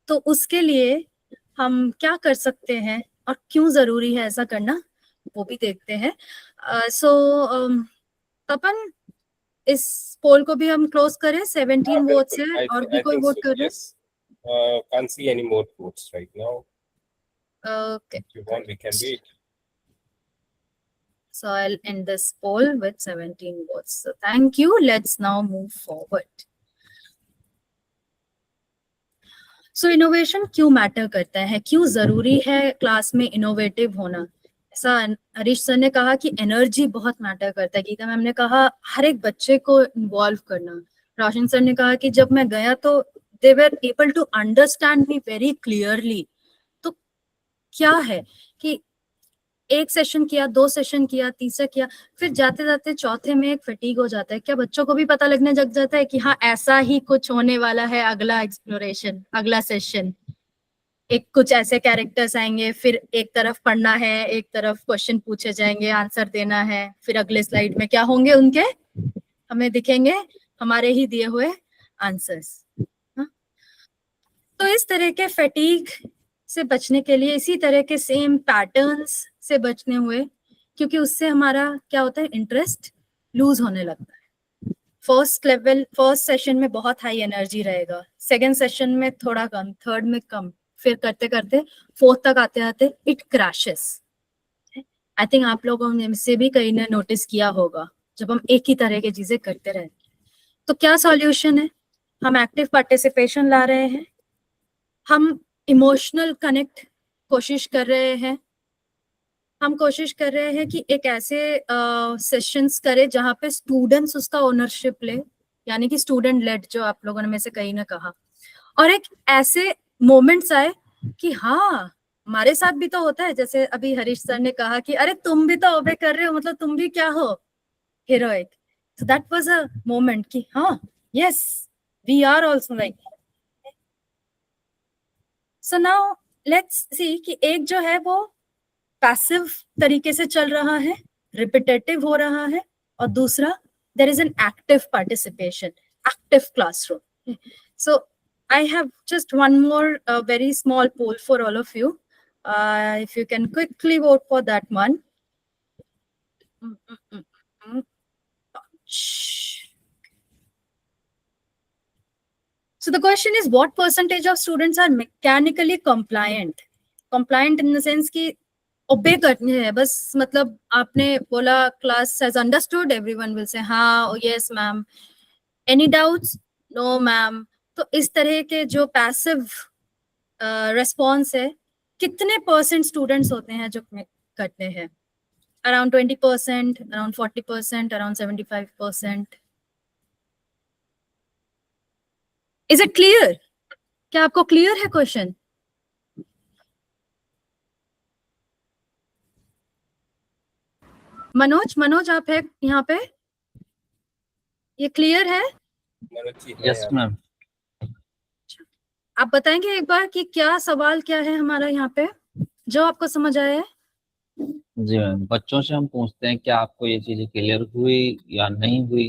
तो उसके लिए हम क्या कर सकते हैं और क्यों जरूरी है ऐसा करना, वो भी देखते हैं. सो तपन, इस पोल को भी हम क्लोज करें. 17 वोट्स है और भी कोई वोट कर रहे हैं? Can't see any more votes right now. Okay. If you want, we can wait. So I'll end this poll with 17 votes. So thank you. Let's now move forward. So innovation क्यों मैटर करता है, क्यों जरूरी है क्लास में इनोवेटिव होना? ऐसा हरीश सर ने कहा कि एनर्जी बहुत मैटर करता है. गीता मैम ने कहा हर एक बच्चे को इन्वॉल्व करना. रोशन सर ने कहा कि जब मैं गया तो they were able to understand me very clearly. तो क्या है कि एक सेशन किया, 2 सेशन किया, तीसरा किया, फिर जाते जाते चौथे में एक फटीग हो जाता है. क्या बच्चों को भी पता लगने लग जाता है कि हाँ ऐसा ही कुछ होने वाला है, अगला एक्सप्लोरेशन, अगला सेशन, एक कुछ ऐसे कैरेक्टर्स आएंगे, फिर एक तरफ पढ़ना है, एक तरफ क्वेश्चन पूछे जाएंगे, आंसर देना है, फिर अगले स्लाइड में क्या होंगे उनके, हमें दिखेंगे हमारे ही दिए हुए आंसर्स. तो इस तरह के फैटीग से बचने के लिए, इसी तरह के सेम पैटर्न्स से बचने हुए, क्योंकि उससे हमारा क्या होता है, इंटरेस्ट लूज होने लगता है. फर्स्ट सेशन में बहुत हाई एनर्जी रहेगा, सेकंड सेशन में थोड़ा कम, थर्ड में कम, फिर करते करते फोर्थ तक आते आते इट क्रैशेस. आई थिंक आप लोगों ने से भी कहीं ने नोटिस किया होगा, जब हम एक ही तरह की चीजें करते रहे. तो क्या सॉल्यूशन है? हम एक्टिव पार्टिसिपेशन ला रहे हैं, हम इमोशनल कनेक्ट कोशिश कर रहे हैं, हम कोशिश कर रहे हैं कि एक ऐसे सेशंस करें जहाँ पे स्टूडेंट्स उसका ओनरशिप ले, यानी कि स्टूडेंट लेड, जो आप लोगों ने में से कहीं ने कहा, और एक ऐसे मोमेंट्स आए कि हाँ हमारे साथ भी तो होता है. जैसे अभी हरीश सर ने कहा कि अरे तुम भी तो ओबे कर रहे हो, मतलब तुम भी क्या हो, heroic. So that was a moment कि हाँ, yes, we are also like. So now let's see कि एक जो है वो पैसिव तरीके से चल रहा है, रिपीटेटिव हो रहा है, और दूसरा there is an active participation, active classroom. So I have just one more very small poll for all of you. If you can quickly vote for that one. So the question is, what percentage of students are mechanically compliant? Compliant in the sense कि obey करनी है, बस मतलब आपने बोला class has understood, everyone will say हाँ, oh yes ma'am. Any doubts? No ma'am. तो इस तरह के जो passive response है, कितने % students होते हैं जो करते हैं? Around 20%, around 40%, around 75%. Is it clear? क्या आपको clear है question? मनोज आप है यहाँ पे? ये clear है? Yes, ma'am. आप बताएंगे एक बार कि क्या सवाल क्या है हमारा यहाँ पे जो आपको समझ आया है? जी मैम, बच्चों से हम पूछते हैं क्या आपको ये चीजें क्लियर हुई या नहीं हुई,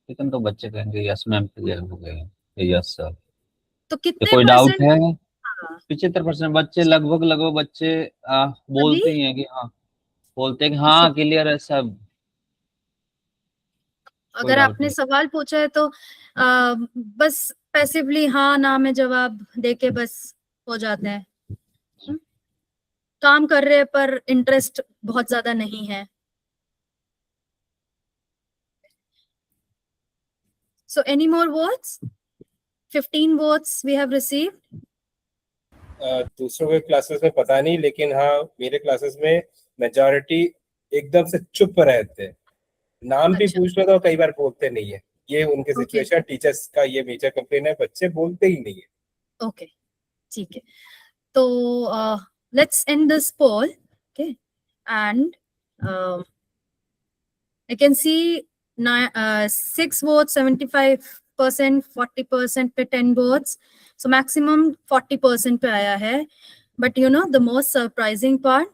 लेकिन तो बच्चे कहेंगे यस मैम क्लियर हो गए, यस सर। तो तो कितने कोई डाउट % है? हाँ, 75% बच्चे लगभग बच्चे बोलते ही हैं कि हाँ, बोलते हैं कि हाँ क्लियर है सब। अगर आपने सवाल पूछा है तो बस पैसिवली हाँ ना में जवाब देके बस हो जाते हैं। काम कर रहे हैं पर इंटरेस्ट बहुत ज्यादा नहीं है। So any more votes? 15 votes we have received. दूसरों के क्लासेस में पता नहीं, लेकिन हाँ मेरे क्लासेस में मेजॉरिटी एकदम से चुप रहते हैं। नाम भी पूछ लो तो कई बार बोलते नहीं है। ये उनके सिचुएशन, टीचर्स का ये मेजर कंप्लेन है, बच्चे बोलते ही नहीं है। ओके, ठीक है। तो let's end this poll. Okay, and I can see 6 votes, 75%, 40% पे 10 votes. So maximum 40% पे आया है. But you know the most surprising part,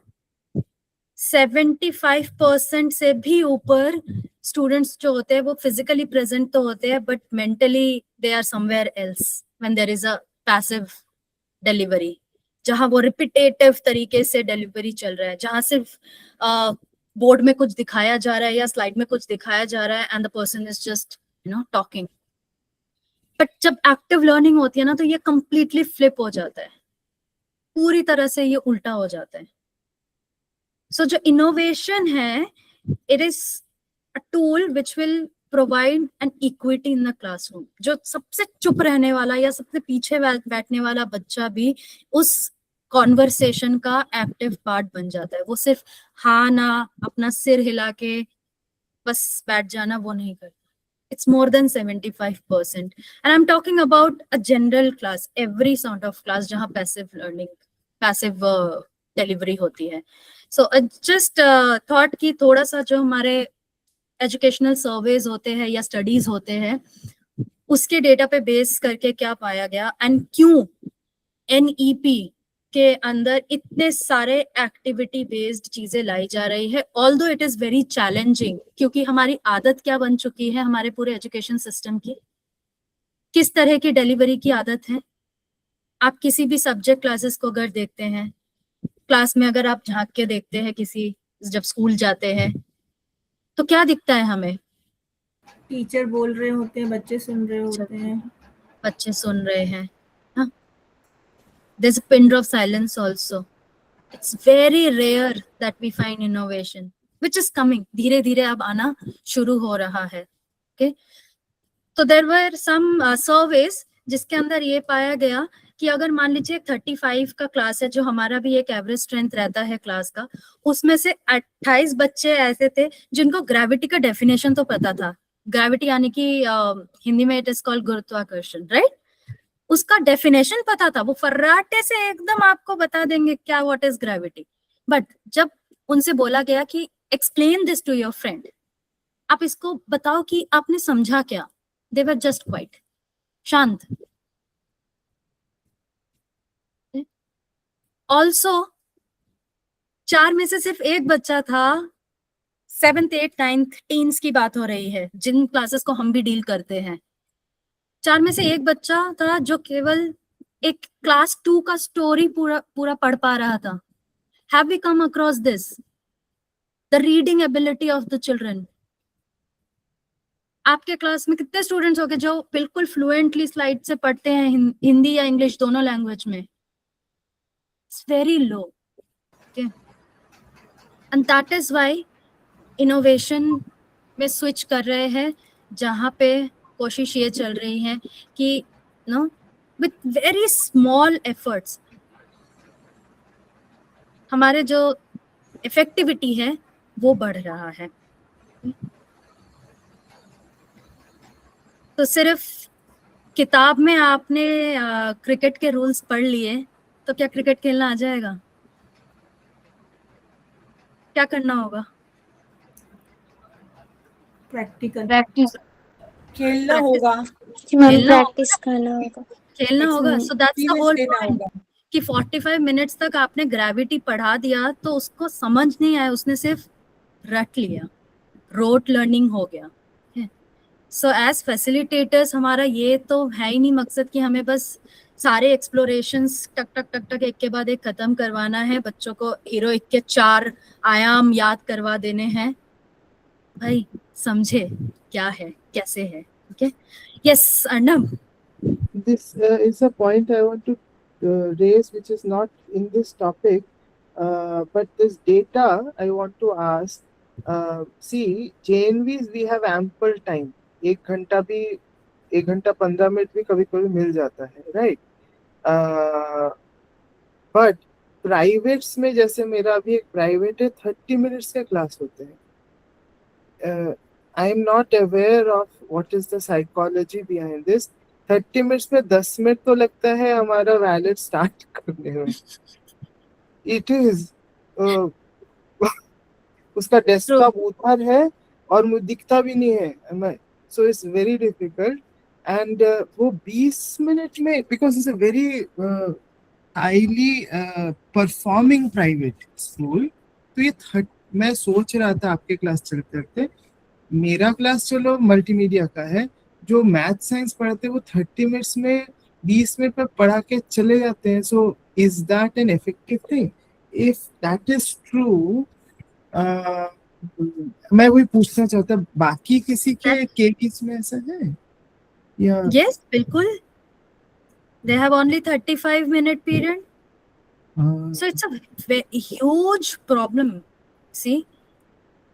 75% से भी ऊपर students जो होते हैं वो physically present तो होते हैं, but mentally they are somewhere else when there is a passive delivery. जहाँ वो repetitive तरीके से delivery चल रहा है, जहाँ सिर्फ बोर्ड में कुछ दिखाया जा रहा है या स्लाइड में कुछ दिखाया जा रहा है and the person is just talking. But जब active learning होती है ना तो ये completely flip हो जाता है, पूरी तरह से ये उल्टा हो जाता है. So जो innovation है, it is a tool which will provide an equity in the classroom. जो सबसे चुप रहने वाला या सबसे पीछे बैठने वाला बच्चा भी उस कॉन्वर्सेशन का एक्टिव पार्ट बन जाता है. वो सिर्फ हाँ ना अपना सिर हिला के बस बैठ जाना वो नहीं करता. It's more than 75%. And I'm talking about a general class, every sort of class जहाँ passive learning, passive delivery होती है. So I just thought कि थोड़ा सा जो हमारे एजुकेशनल सर्वेज होते हैं या स्टडीज होते हैं उसके डेटा पे बेस करके क्या पाया गया एंड क्यों NEP के अंदर इतने सारे एक्टिविटी बेस्ड चीजें लाई जा रही है, although it is very challenging, क्योंकि हमारी आदत क्या बन चुकी है हमारे पूरे एजुकेशन सिस्टम की, किस तरह की डिलीवरी की आदत है. आप किसी भी सब्जेक्ट क्लासेस को अगर देखते हैं, क्लास में अगर आप झांक के देखते हैं किसी, जब स्कूल जाते हैं तो क्या दिखता है हमें? टीचर बोल रहे होते हैं, बच्चे सुन रहे होते हैं. बच्चे सुन रहे हैं. हाँ, there's a pin drop silence also. It's very rare that we find innovation, which is coming. धीरे धीरे अब आना शुरू हो रहा है. Okay, तो there were some surveys जिसके अंदर ये पाया गया कि अगर मान लीजिए 35 का क्लास है, जो हमारा भी एक एवरेज स्ट्रेंथ रहता है क्लास का, उसमें से 28 बच्चे ऐसे थे जिनको ग्रेविटी का डेफिनेशन तो पता था. ग्रेविटी यानी कि हिंदी में इट इज कॉल्ड गुरुत्वाकर्षण, राइट? उसका डेफिनेशन पता था, वो फर्राटे से एकदम आपको बता देंगे क्या व्हाट इज ग्रेविटी. बट जब उनसे बोला गया कि explain this to your friend, आप इसको बताओ कि आपने समझा क्या, दे वर जस्ट क्वाइट शांत. ऑल्सो 4 में से सिर्फ एक बच्चा था 7th 8th 9th टीन्स की बात हो रही है, जिन क्लासेस को हम भी डील करते हैं। 4 में से एक बच्चा था जो केवल एक क्लास 2 का स्टोरी पूरा पढ़ पा रहा था। Have we come across this? The reading ability of the children. आपके क्लास में कितने स्टूडेंट्स होंगे जो बिल्कुल फ्लुएंटली स्लाइड से पढ़ते हैं, हिंदी या इंग्लिश दोनों लैंग्वेज में? It's very low. Okay. And that is why innovation में switch कर रहे हैं, जहाँ पे कोशिश ये चल रही है कि with very small efforts हमारे जो इफेक्टिविटी है वो बढ़ रहा है। तो सिर्फ किताब में आपने क्रिकेट के रूल्स पढ़ लिए तो क्या क्रिकेट खेलना आ जाएगा? क्या करना होगा? प्रैक्टिस खेलना होगा, खेलना होगा। So that's the whole point कि 45 मिनट्स तक आपने ग्रेविटी पढ़ा दिया तो उसको समझ नहीं आया, उसने सिर्फ रट लिया, रोट लर्निंग हो गया। सो एज फैसिलिटेटर्स हमारा ये तो है ही नहीं मकसद कि हमें बस सारे एक्सप्लोरेशंस टक टक टक टक एक के बाद एक खत्म करवाना है, बच्चों को हीरोइक के 4 आयाम याद करवा देने हैं। भाई समझे क्या है, कैसे है। Okay, yes Arnab. This is a point I want to raise, which is not in this topic, but this data I want to ask. See, JNVs we have ample time. 1 घंटा 15 मिनट भी कभी कभी मिल जाता है, राइट? बट प्राइवेट्स में, जैसे मेरा अभी एक प्राइवेट है, 30 मिनट्स के क्लास होते हैं। आई am not aware of what is the psychology behind this. 30 minutes में 10 मिनट तो लगता है हमारा वैलिड स्टार्ट करने में। इट इज उसका डेस्कटॉप उधर है और मुझे दिखता भी नहीं है, so it's very difficult. And वो 20 मिनट में, because it's a very highly performing private school, तो ये मैं सोच रहा था आपके क्लास चलते चलते, मेरा क्लास चलो मल्टीमीडिया का है, जो मैथ साइंस पढ़ते हैं वो 30 मिनट्स में 20 मिनट में पढ़ा के चले जाते हैं। So is that an effective thing? If that is true, मैं वही पूछना चाहता, बाकी किसी के केस में ऐसा है? यस, बिल्कुल। They have only 35 minute period. So it's a huge problem. See,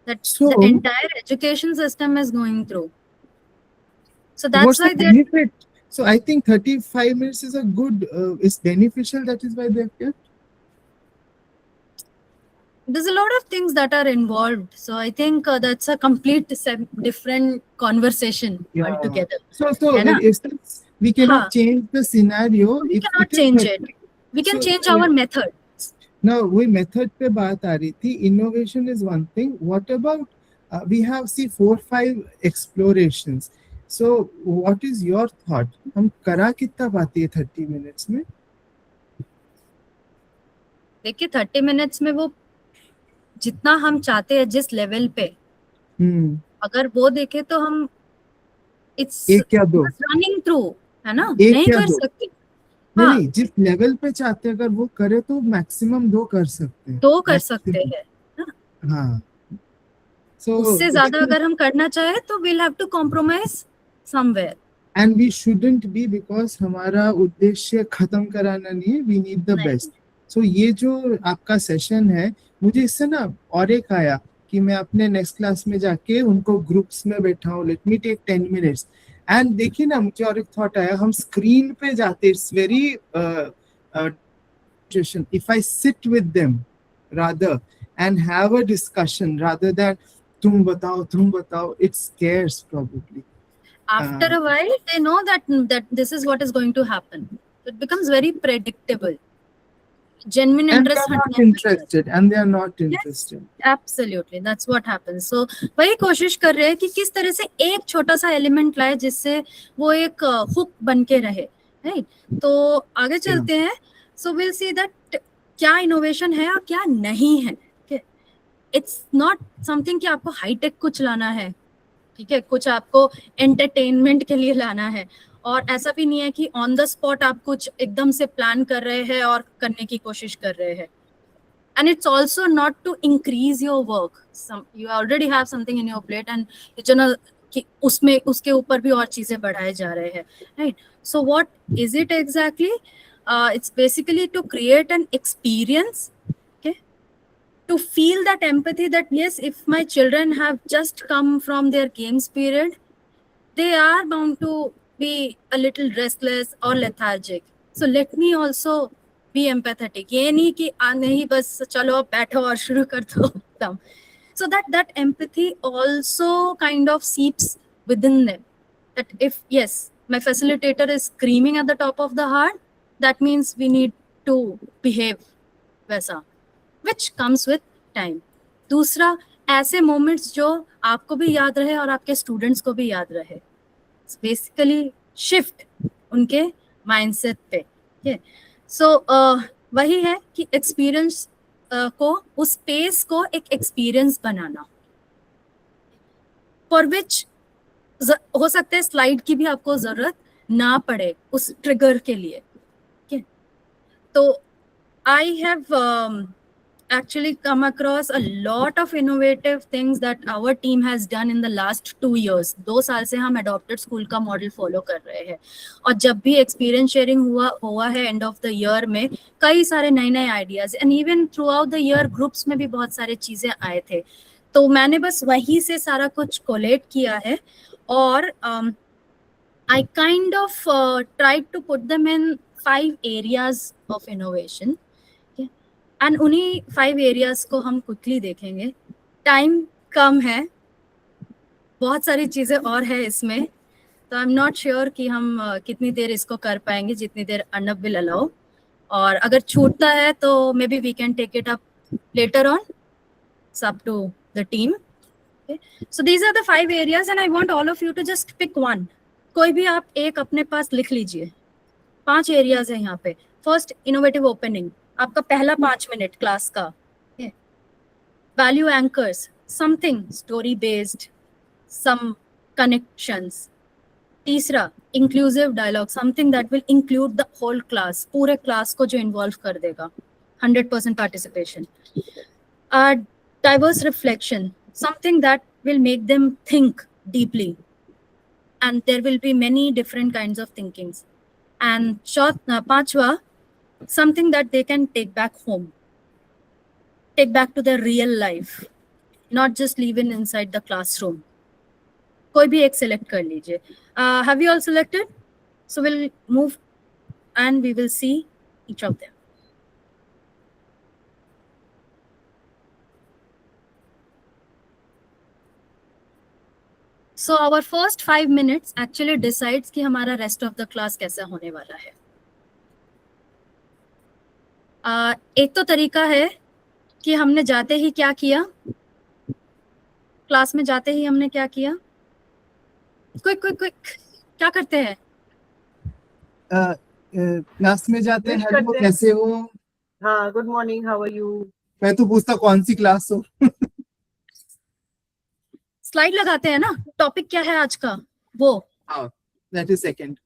that the entire education system is going through. So that's why they benefit. So I think 35 minutes is a good, is beneficial. That is why they have kept. There's a lot of things that are involved. So I think that's a complete different conversation altogether. So we cannot change the scenario. We cannot change it. We can change our method. Now, we method पे बात आ रही थी. Innovation is one thing. What about we have 4-5 explorations. So what is your thought? हम करा कितना पाती है 30 minutes में? देखिए 30 minutes में वो जितना हम चाहते हैं जिस लेवल पे, अगर वो देखे तो हम एक या दो रनिंग थ्रू है ना, नहीं कर सकते। नहीं, जिस लेवल पे चाहते अगर वो करे तो मैक्सिमम 2 कर सकते हैं। 2 कर सकते हैं। हाँ, उससे ज्यादा अगर हम करना चाहे तो we'll have to compromise somewhere. And we shouldn't be, because हमारा उद्देश्य खत्म कराना नहीं है, we need the best. So ये जो आपका सेशन है, मुझे इससे ना और एक आया कि मैं अपने नेक्स्ट क्लास में जाके उनको ग्रुप्स में बैठाऊं, let me take 10 minutes. And देखिए ना, मुझे और एक थॉट आया, हम स्क्रीन पे जाते, it's very if I sit with them rather and have a discussion rather than तुम बताओ, it scares probably. After a while they know that this is what is going to happen. It becomes very predictable. Genuine interest and they are not interested. Yes, absolutely, that's what happens. So वही कोशिश कर रहे हैं कि किस तरह से एक छोटा सा एलिमेंट लाए जिससे वो एक हुक बन के रहे, राइट? तो आगे चलते हैं। So we'll see that क्या इनोवेशन है और क्या नहीं है। इट्स नॉट समथिंग कि आपको हाईटेक कुछ लाना है, ठीक है, कुछ आपको एंटरटेनमेंट के लिए लाना है, और ऐसा भी नहीं है कि ऑन द स्पॉट आप कुछ एकदम से प्लान कर रहे हैं और करने की कोशिश कर रहे हैं. And it's also not to increase your work. You already have something in your plate and you know कि उसमें उसके ऊपर भी और चीजें बढ़ाए जा रहे हैं, right? So what is it exactly? It's basically to create an experience, okay? To feel that empathy that yes, if my children have just come from their games period, they are bound to be a little restless or lethargic. So let me also be empathetic. ये नहीं कि नहीं बस चलो अब बैठो और शुरू कर दो एकदम. So that empathy also kind of seeps within them. That if yes, my facilitator is screaming at the top of the heart, that means we need to behave वैसा, which comes with time. दूसरा, ऐसे moments जो आपको भी याद रहे और आपके students को भी याद रहे. It's basically shift उनके mindset पे. Okay. So वही है कि experience को, उस स्पेस को एक एक्सपीरियंस बनाना, फॉर विच हो सकता है स्लाइड की भी आपको जरूरत ना पड़े उस ट्रिगर के लिए. तो I have actually come across a lot of innovative things that our team has done in the last 2 years. 2 साल से हम adopted school का मॉडल फॉलो कर रहे हैं, और जब भी एक्सपीरियंस शेयरिंग हुआ है एंड ऑफ द ईयर में, कई सारे नए ideas, and even through out the year groups में भी बहुत सारे चीजें आए थे. तो मैंने बस वहीं से सारा कुछ कोलेट किया है, और I kind of tried to put them in 5 areas of innovation. And उन्हीं 5 एरियाज को हम क्विकली देखेंगे. टाइम कम है, बहुत सारी चीज़ें और है इसमें, तो आई एम नॉट श्योर कि हम कितनी देर इसको कर पाएंगे, जितनी देर अर्नब विल अलाउ. और अगर छूटता है तो maybe we can take it up later on. It's up to the team. So these are the 5 areas and I want all of you to just pick one. कोई भी आप एक अपने पास लिख लीजिए. 5 एरियाज है यहाँ पे. फर्स्ट, इनोवेटिव ओपनिंग, आपका पहला 5 मिनट क्लास का. Value anchors, something story based, some connections. तीसरा, inclusive dialogue, something that will include the whole class, पूरे क्लास को जो इन्वॉल्व कर देगा, 100% participation. Diverse reflection, something that will make them think deeply, and there will be many different kinds of thinkings. And पांचवा, something that they can take back home, take back to their real life, not just leave in inside the classroom. कोई भी एक select कर लीजिए. Have you all selected? So we'll move and we will see each of them. So our first 5 minutes actually decides कि हमारा rest of the class कैसा होने वाला है. एक तो तरीका है कि हमने जाते ही क्या किया, क्लास में जाते ही हमने क्या किया. क्विक क्या करते हैं? क्लास में जाते हैं, हेलो कैसे हो, हाँ, good morning, how are you. मैं तो पूछता कौन सी क्लास हो. स्लाइड लगाते हैं ना, टॉपिक क्या है आज का, वो. हाँ, दैट इज सेकंड.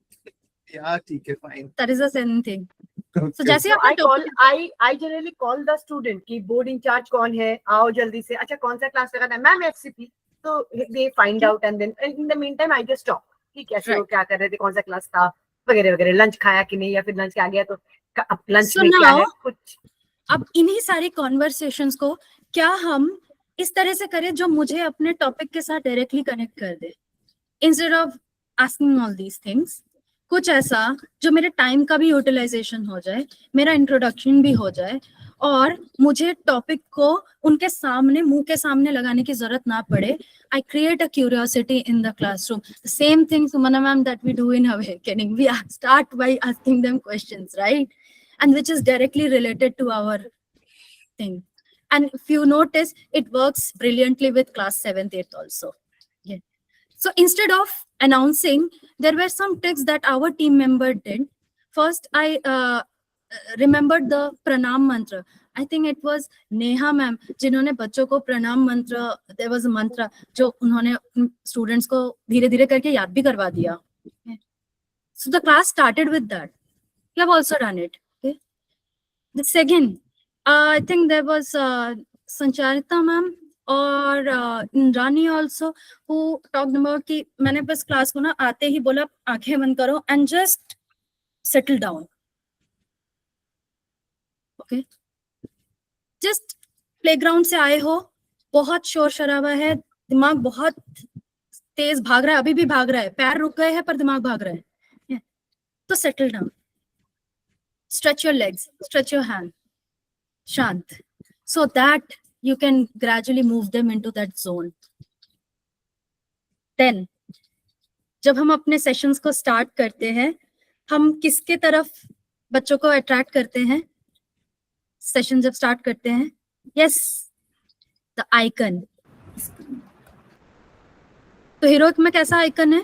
या ठीक है, fine. That is the second thing. So जैसे I generally call the student कि बोर्ड इंचार्ज कौन है, आओ जल्दी से. अच्छा, कौन सा क्लास लगाना है? Ma'am FCP. तो they find out and then in the meantime I just talk कि कैसे हो, क्या कर रहे थे, कौन सा क्लास था, वगैरह वगैरह. लंच खाया कि नहीं, या फिर लंच आ गया तो लंच में क्या है कुछ. अब इन्हीं सारी कॉन्वर्सेशंस को क्या हम इस तरह से करें जो मुझे अपने टॉपिक के साथ डायरेक्टली कनेक्ट कर दे, instead of asking all these things. कुछ ऐसा जो मेरे टाइम का भी यूटिलाइजेशन हो जाए, मेरा इंट्रोडक्शन भी हो जाए, और मुझे टॉपिक को उनके सामने, मुंह के सामने लगाने की जरूरत ना पड़े. I create a curiosity in the classroom. Same thing Sumana ma'am that we do in awakening. We start by asking them questions, right, and which is directly related to our thing. And if you notice, it works brilliantly with class 7th, 8th also. Yeah. So instead of announcing, there were some tricks that our team member did. First, I remembered the pranam mantra. I think it was Neha ma'am जिन्होंने बच्चों को प्रणाम मंत्र, देयर वाज अ मंत्र जो उन्होंने स्टूडेंट्स को धीरे धीरे करके याद भी करवा दिया. So the class started with that. You have also done it. Okay. The second, I think there was Sancharita ma'am और Indrani also who talked about कि मैंने बस क्लास को ना आते ही बोला आंखें बंद करो and just settle down. Okay. Just playground से आए हो, बहुत शोर शराबा है, दिमाग बहुत तेज भाग रहा है, अभी भी भाग रहा है, पैर रुक गए हैं पर दिमाग भाग रहा है. तो settle down. Stretch your legs, stretch your hand. Shant. So that you can gradually move them into that zone. Then, जब हम अपने सेशंस को स्टार्ट करते हैं, हम किसके तरफ बच्चों को अट्रैक्ट करते हैं? सेशन जब स्टार्ट करते हैं, yes, the icon. तो हीरोइक में कैसा आइकन है?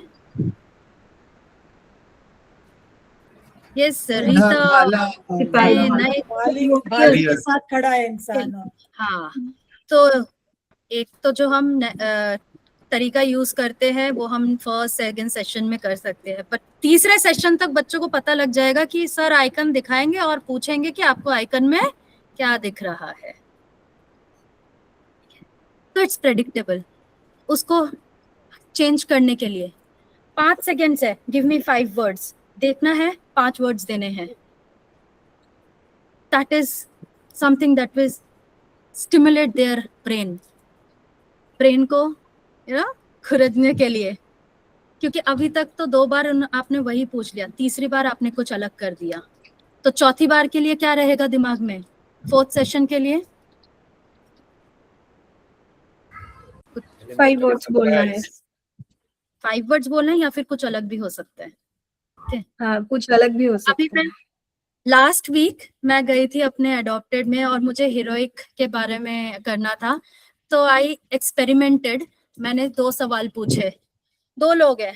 यस रीता के साथ खड़ा है इंसान. हाँ, तो एक तो जो हम तरीका यूज करते हैं वो हम फर्स्ट सेकंड सेशन में कर सकते हैं, पर तीसरे सेशन तक बच्चों को पता लग जाएगा कि सर आइकन दिखाएंगे और पूछेंगे कि आपको आइकन में क्या दिख रहा है. तो इट्स प्रेडिक्टेबल. उसको चेंज करने के लिए 5 सेकेंड्स है. Give me 5 words. देखना है, 5 वर्ड्स देने हैं. That is something that will stimulate their brain को खुरदने के लिए, क्योंकि अभी तक तो 2 बार आपने वही पूछ लिया, तीसरी बार आपने कुछ अलग कर दिया. तो चौथी बार के लिए क्या रहेगा दिमाग में? 4th सेशन के लिए 5 वर्ड्स बोलना है. 5 वर्ड्स बोलना है या फिर कुछ अलग भी हो सकता है. हाँ, कुछ अलग भी हो सकता अभी मैं लास्ट वीक मैं गई थी अपने अडॉप्टेड में और मुझे हीरोइक के बारे में करना था, तो आई एक्सपेरिमेंटेड. मैंने 2 सवाल पूछे. 2 लोग हैं,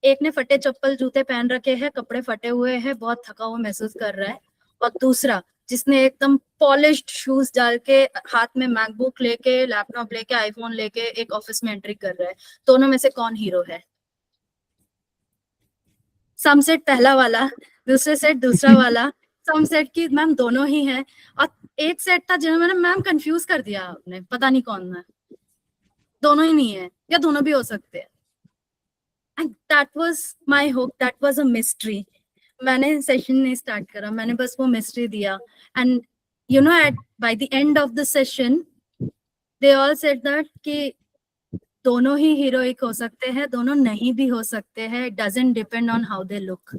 एक ने फटे चप्पल जूते पहन रखे हैं, कपड़े फटे हुए हैं, बहुत थका हुआ महसूस कर रहा है, और दूसरा जिसने एकदम पॉलिश्ड शूज डाल के हाथ में मैकबुक लेके, लैपटॉप लेके, आईफोन लेके एक ऑफिस में एंट्री कर रहा है. दोनों में से कौन हीरो है? सम सेट पहला वाला, दूसरे सेट दूसरा वाला. सम सेट की मैम दोनों ही हैं, और एक सेट था जिन्होंने मैम कंफ्यूज कर दिया आपने, पता नहीं कौन है. दोनों ही नहीं है या दोनों भी हो सकते हैं. And that was my hope, that was a mystery. मैंने सेशन नहीं स्टार्ट करा, मैंने बस वो मिस्ट्री दिया. And you know at by the end of the session they all said that कि दोनों ही हीरोइक हो सकते हैं, दोनों नहीं भी हो सकते हैं. It doesn't depend on how they look.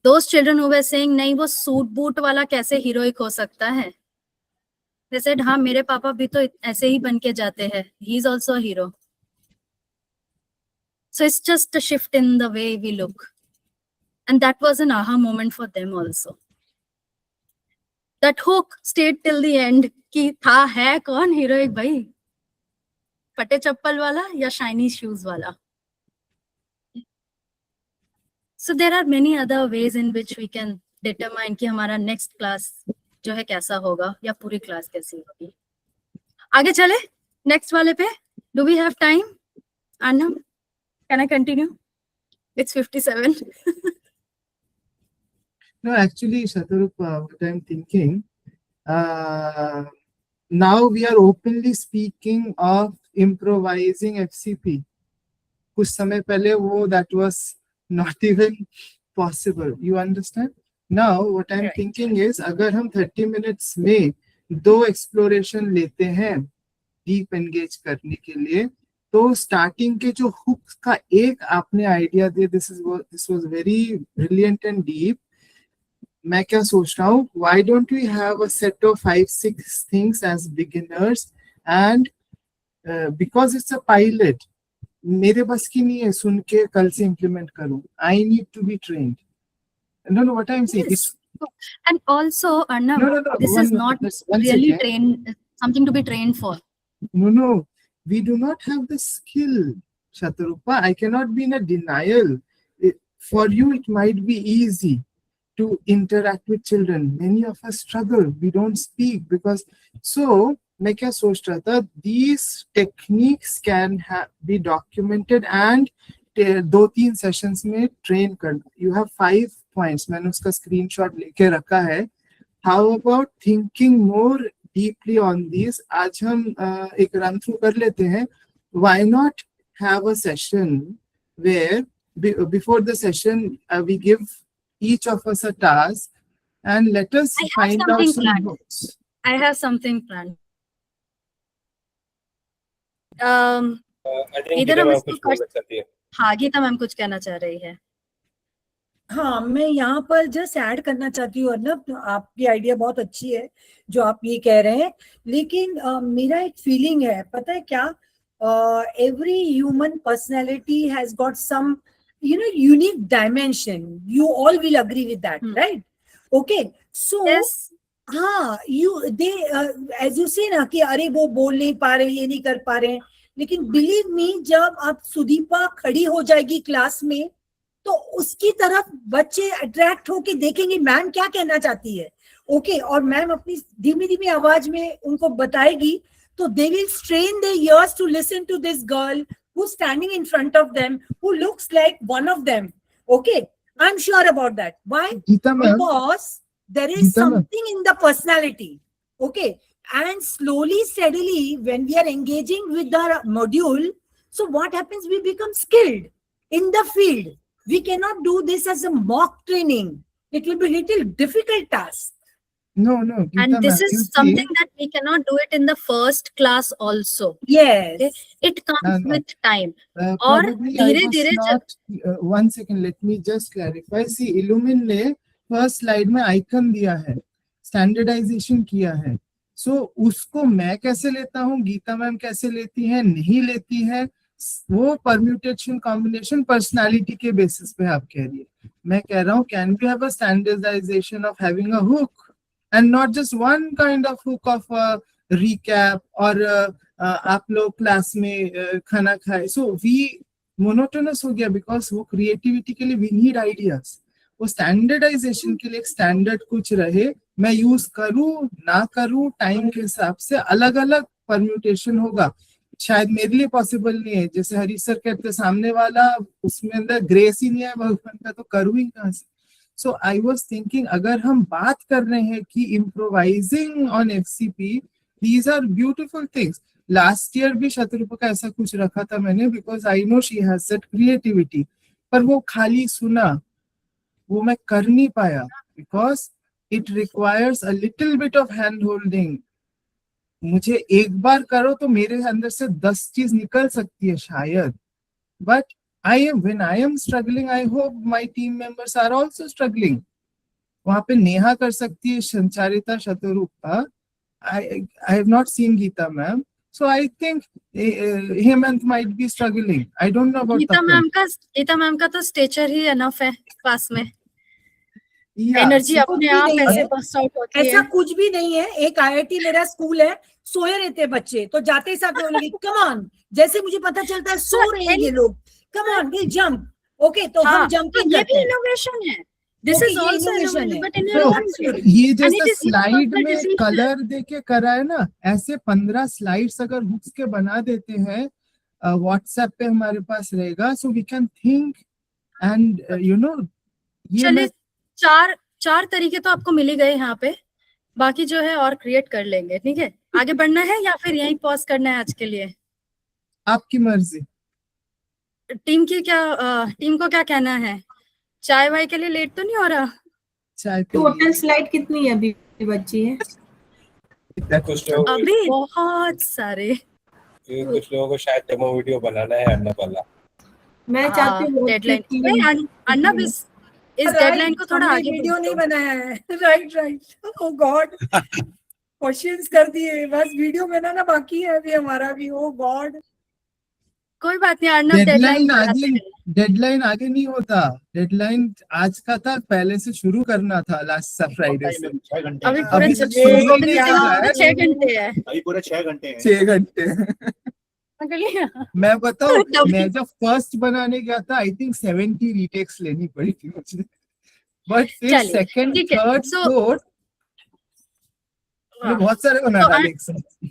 Those children who were saying नहीं वो सूट बूट वाला कैसे हीरोइक हो सकता है, they said हाँ मेरे पापा भी तो ऐसे ही बन के जाते हैं, he is also a hero. So it's just a shift in the way we look, and that was an aha moment for them also. That hook stayed till the end कि था है कौन हीरोइक भाई, फटे चप्पल वाला या शाइनी शूज वाला. So there are many other ways in which we can determine कि हमारा next class जो है कैसा होगा या पूरी क्लास कैसी होगी. आगे चले next वाले पे. Do we have time? Anna, can I continue? It's 57. No, actually, Shatarupa, what I'm thinking, now we are openly speaking of improvising FCP. कुछ समय पहले वो that was not even possible. You understand? Now what I'm thinking is अगर हम 30 minutes में 2 exploration लेते हैं deep engage करने के लिए, तो starting के जो hooks का एक आपने idea दिया, this was very brilliant and deep. मैं क्या सोच रहा हूँ, why don't we have a set of 5-6 things as beginners, and because it's a pilot, मेरे बस की नहीं है सुन के कल से इम्प्लीमेंट करूं. I need to be trained. No, what I'm saying is, and also Arnav, no, this is not really trained, something to be trained for. No, we do not have the skill, Shatarupa. I cannot be in a denial. For you, it might be easy. to interact with children. Many of us struggle. We don't speak because so. मैं क्या सोच रहा था, these techniques can be documented and 2-3 sessions में ट्रेन कर. You have 5 points. मैंने उसका स्क्रीनशॉट लेके रखा है. How about thinking more deeply on these? आज हम एक रन थ्रू कर लेते हैं. Why not have a session where before the session we give each of us a task and let us find out some books. I have something planned. I think इधर गीता हम मैम इसको कुछ कर बोलना चाहती है. हाँ, गीता मैम कुछ कहना चाह रही है. हाँ, मैं यहाँ पर जस्ट ऐड करना चाहती हूँ अर्नब, आपकी आइडिया बहुत अच्छी है जो आप ये कह रहे हैं, लेकिन मेरा एक फीलिंग है, पता है क्या, every human personality has got some unique dimension. You all will agree with that, right? Okay, so हाँ, एज यू से ना कि अरे वो बोल नहीं पा रहे, ये नहीं कर पा रहे हैं, लेकिन बिलीव मी, जब आप सुदीपा खड़ी हो जाएगी क्लास में तो उसकी तरफ बच्चे अट्रैक्ट होके देखेंगे मैम क्या कहना चाहती है. ओके, और मैम अपनी धीमी धीमी आवाज में उनको बताएगी, तो they will strain their ears to listen to this girl who is standing in front of them, who looks like one of them. Okay, I'm sure about that. Why? Because there is something in the personality. Okay, and slowly, steadily, when we are engaging with the module, so what happens? We become skilled in the field. We cannot do this as a mock training. It will be a little difficult task. No, and this is something that we cannot do it in the first class also. Yes, okay? It comes with time. और धीरे-धीरे one second, let me just clarify. See, Illumine ने first slide में icon दिया है, standardization किया है. So उसको मैं कैसे लेता हूँ, गीता मैम कैसे लेती है, नहीं लेती है, वो परम्यूटेशन कॉम्बिनेशन पर्सनालिटी के बेसिस पे आप कह रही है. मैं कह रहा हूँ can we have a standardisation of having a hook and not just one kind of hook of recap or आप लोग क्लास में खाना खाए. So we monotonous हो गया because वो creativity के लिए we need ideas. वो standardization के लिए एक standard कुछ रहे, मैं use करूँ ना करूँ टाइम के हिसाब से अलग अलग permutation होगा. शायद मेरे लिए पॉसिबल नहीं है, जैसे हरी सर कहते सामने वाला उसमें अंदर ग्रेस ही नहीं है भगवान का, तो करूँ ही कहाँ से. So I was thinking, अगर हम बात कर रहे हैं कि improvising on FCP, these are beautiful things. Last year भी शत्रुपा का ऐसा कुछ रखा था मैंने, because I know she has that creativity. पर वो खाली सुना, वो मैं कर नहीं पाया, because it requires a little bit of hand holding. मुझे एक बार करो तो मेरे अंदर से 10 चीज निकल सकती है शायद, but when I am struggling, I hope my team members are also struggling. वहाँ पे नेहा कर सकती है, संचारिता, Shatarupa. I have not seen Geeta ma'am, so I think Hemant might be struggling. I don't know about Geeta ma'am का तो स्टेचर ही enough है क्लास में. Yeah, एनर्जी अपने आप ऐसे बस्ट आउट होती है. ऐसा कुछ भी नहीं है. एक IIT मेरा स्कूल है, सोए रहते बच्चे, तो जाते ही साथ बोलेंगे कम ऑन, जैसे मुझे पता चलता है सो रहे हैं ये लोग, come on we jump. Okay, तो हम जंपिंग करते हैं. इनोवेशन है. This is also innovation, but in ये जैसे स्लाइड में कलर देके करा है ना, ऐसे 15 स्लाइड्स अगर हुक्स के बना देते हैं, व्हाट्सएप पे हमारे पास रहेगा, so we can think and you know. चलिए, चार तरीके तो आपको मिल ही गए यहाँ पे, बाकी जो है और क्रिएट कर लेंगे. ठीक है, आगे बढ़ना है या फिर यहीं पॉज करना है आज के लिए? आपकी मर्जी. टीम को क्या कहना है? चाय वाय के लिए लेट तो नहीं हो रहा? चाय टोटल स्लाइड कितनी है अभी बची है? अभी बहुत सारे. कुछ लोगों को शायद डेमो वीडियो बनाना है अन्ना वाला. मैं चाहती हूँ डेडलाइन. अन्ना इस डेडलाइन को थोड़ा आगे वीडियो नहीं बनाया है. राइट. ओह गॉड, क्वेश्चंस कर दिए, बस वीडियो बनाना बाकी है अभी हमारा भी. ओह गॉड, कोई बात नहीं. अर्नब डेडलाइन आगे नहीं होता. डेडलाइन आज का था, पहले से शुरू करना था लास्ट फ्राइडे से. अभी पूरे 6 घंटे है. अभी पूरे 6 घंटे हैं. 6 घंटे. मैं बताऊं, मैं जब फर्स्ट बनाने गया था, आई थिंक 70 रीटेक्स लेनी पड़ी थी मुझे. बट फिर चलिए, सेकंड ठीक है। थर्ड So, फोर्थ हाँ, बहुत सारे बना तो डाले अन- एक साथ।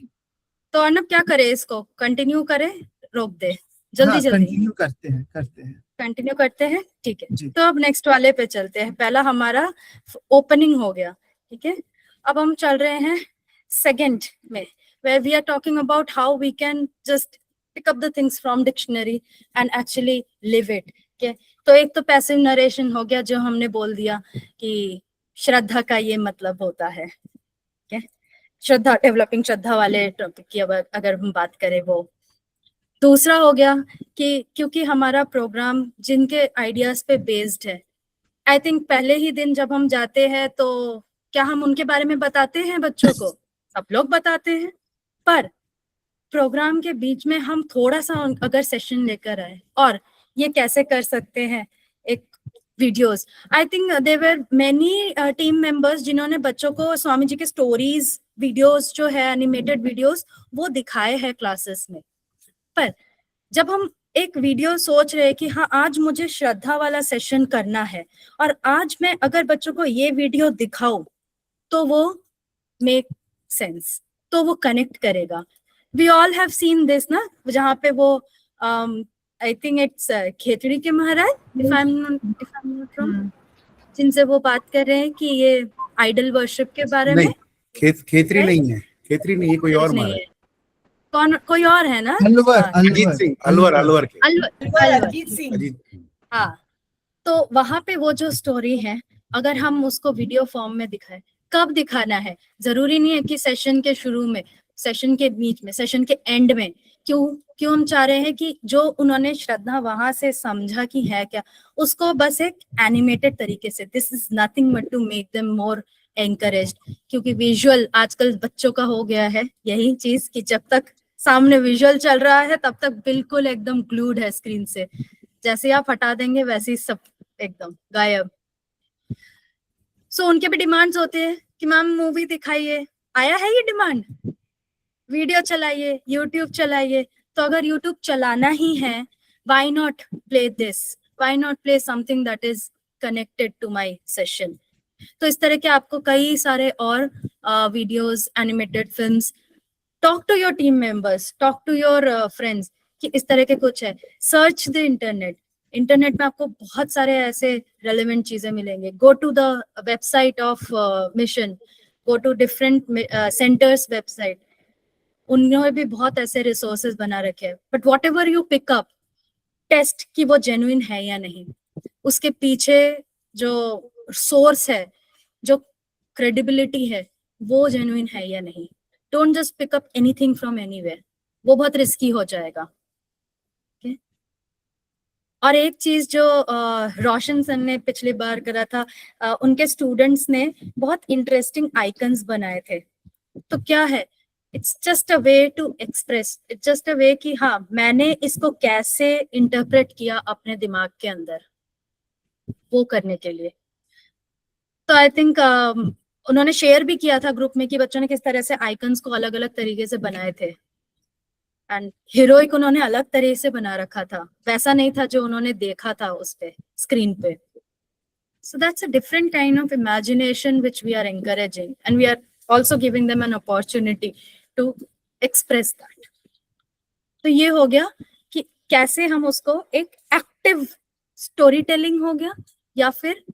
तो अर्नब क्या करे, इसको कंटिन्यू करे, रोक दे, जल्दी हाँ, जल्दी कंटिन्यू करते हैं कंटिन्यू करते हैं, ठीक है। जी। तो अब नेक्स्ट वाले पे चलते हैं। पहला हमारा ओपनिंग हो गया, ठीक है। अब हम चल रहे हैं सेकंड में, where we are talking about how we can just pick up the things from dictionary and actually live it, okay? तो एक तो पैसिव नरेशन हो गया, जो हमने बोल दिया कि श्रद्धा का ये मतलब होता है, okay? श्रद्धा, डेवलपिंग श्रद्धा वाले टॉपिक की अगर हम बात करें, वो दूसरा हो गया कि क्योंकि हमारा प्रोग्राम जिनके आइडियाज पे बेस्ड है, आई थिंक पहले ही दिन जब हम जाते हैं तो क्या हम उनके बारे में बताते हैं बच्चों को? सब लोग बताते हैं, पर प्रोग्राम के बीच में हम थोड़ा सा अगर सेशन लेकर आए, और ये कैसे कर सकते हैं, एक videos, I think there were many team members जिन्होंने बच्चों को स्वामी जी के स्टोरीज वीडियोस जो है, एनिमेटेड वीडियोस, वो दिखाए हैं क्लासेस में। पर जब हम एक वीडियो सोच रहे हैं कि हाँ आज मुझे श्रद्धा वाला सेशन करना है, और आज मैं अगर बच्चों को ये वीडियो दिखाऊं तो वो मेक सेंस, तो वो कनेक्ट करेगा। We all have seen this ना, जहाँ पे वो आई थिंक इट्स खेतड़ी के महाराज, if I am not wrong, जिनसे वो बात कर रहे हैं कि ये आइडल वर्शिप के बारे में। खेतरी नहीं है, खेतरी नहीं है, कोई और नहीं महाराज। है, कौन, कोई और है ना? अलवर हाँ, अजीत सिंह, अलवर के अजीत सिंह। अजीत। हाँ, तो वहां पे वो जो स्टोरी है, अगर हम उसको वीडियो फॉर्म में दिखाएं, कब दिखाना है? जरूरी नहीं है कि सेशन के शुरू में, सेशन के बीच में, सेशन के एंड में। क्यों हम चाह रहे हैं कि जो उन्होंने श्रद्धा वहां से समझा कि है क्या, उसको बस एक एनिमेटेड तरीके से, this is nothing but to make them more encouraged, क्योंकि विजुअल आजकल बच्चों का हो गया है यही चीज कि जब तक सामने विजुअल चल रहा है तब तक बिल्कुल एकदम ग्लूड है स्क्रीन से, जैसे आप हटा देंगे वैसे ही सब एकदम गायब। सो उनके भी डिमांड्स होते हैं कि मैम मूवी दिखाइए, आया है ये डिमांड, वीडियो चलाइए, यूट्यूब चलाइए। तो अगर यूट्यूब चलाना ही है, why not play this, why not play something that is connected to my session. तो इस तरह के आपको कई सारे और videos, animated films, talk to your team members, talk to your friends, कि इस तरह के कुछ है। सर्च द इंटरनेट में आपको बहुत सारे ऐसे रेलेवेंट चीजें मिलेंगे। Go to the website of mission, go to different centres website, उन्होंने भी बहुत ऐसे रिसोर्सेज बना रखे हैं। But whatever you pick up, test कि वो जेन्युइन है या नहीं, उसके पीछे जो सोर्स है, जो क्रेडिबिलिटी है, वो जेन्युइन है या नहीं। Don't just pick up anything from anywhere, वो बहुत रिस्की हो जाएगा। okay? और एक चीज जो रोशन सर ने पिछली बार करा था, उनके स्टूडेंट्स ने बहुत इंटरेस्टिंग आइकन्स बनाए थे। तो क्या है, it's just a way to express, it's just a way कि हाँ मैंने इसको कैसे इंटरप्रेट किया अपने दिमाग के अंदर, वो करने के लिए। तो आई थिंक उन्होंने शेयर भी किया था ग्रुप में कि बच्चों ने किस तरह से आइकन्स को अलग अलग तरीके से बनाए थे, एंड हीरोइक उन्होंने अलग तरह से बना रखा था, वैसा नहीं था जो उन्होंने देखा था उस पे स्क्रीन पे। So that's a different kind of imagination which we are encouraging, and we are also giving them an opportunity to express that. तो ये हो गया कि कैसे हम उसको एक एक्टिव स्टोरी टेलिंग हो गया या फिर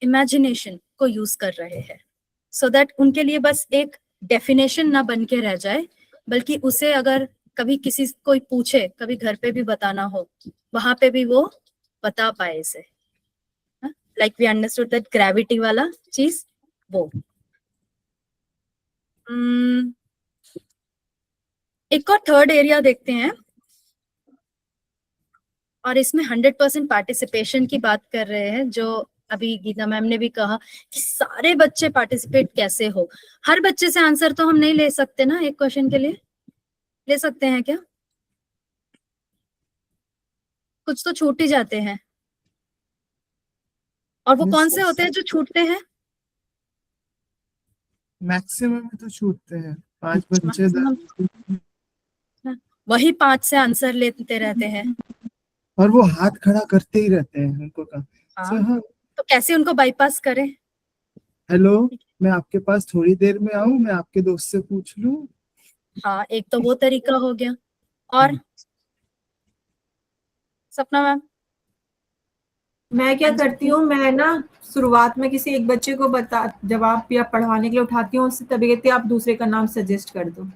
इमेजिनेशन को यूज कर रहे हैं, सो दैट उनके लिए बस एक डेफिनेशन ना बन के रह जाए, बल्कि उसे अगर कभी किसी कोई पूछे, कभी घर पे भी बताना हो, वहां पे भी वो बता पाए इसे, like we understood that gravity वाला चीज वो। एक और थर्ड एरिया देखते हैं, और इसमें 100% पार्टिसिपेशन की बात कर रहे हैं, जो अभी गीता मैम ने भी कहा कि सारे बच्चे पार्टिसिपेट कैसे हो। हर बच्चे से आंसर तो हम नहीं ले सकते ना, एक क्वेश्चन के लिए ले सकते हैं क्या? कुछ तो छूट ही जाते हैं, और वो कौन से होते हैं जो छूटते हैं? मैक्सिमम में तो छूटते हैं 5 बच्चे, 10, वही 5 से आंसर लेते रहते हैं, और वो हाथ खड़ा करते ही रहते हैं उनको का। हाँ। So, हाँ, तो कैसे उनको बाईपास करें? हेलो, मैं आपके पास थोड़ी देर में आऊं, मैं आपके दोस्त से पूछ लूं। हाँ, एक तो वो तरीका हो गया। और सपना मैम? मैं क्या करती हूँ, मैं ना शुरुआत में किसी एक बच्चे को जवाब या पढ़वाने के लिए उठाती हूँ, उससे तभी कहती है आप दूसरे का नाम सजेस्ट कर दो।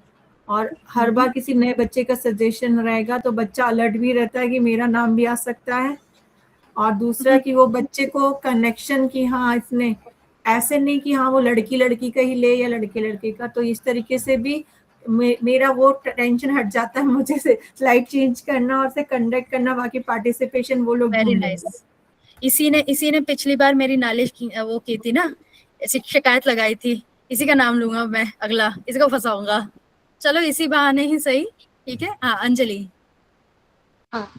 और हर बार किसी नए बच्चे का सजेशन रहेगा तो बच्चा अलर्ट भी रहता है कि मेरा नाम भी आ सकता है। और दूसरा कि वो बच्चे को कनेक्शन की हाँ इसने ऐसे नहीं कि हाँ वो लड़की का ही ले या लड़के का, तो इस तरीके से भी मेरा वो टेंशन हट जाता है मुझे से स्लाइड चेंज करना और से कंडक्ट करना, बाकी पार्टिसिपेशन वो लोग वेरी ढूंढ नाइस। लेंगे। इसी ने पिछली बार मेरी नालिश की, वो की थी ना, ऐसी शिकायत लगाई थी। इसी का नाम लूंगा मैं, अगला इसी को फंसाऊंगा। चलो इसी बहाने ही सही। ठीक है। हाँ अंजलि। हाँ,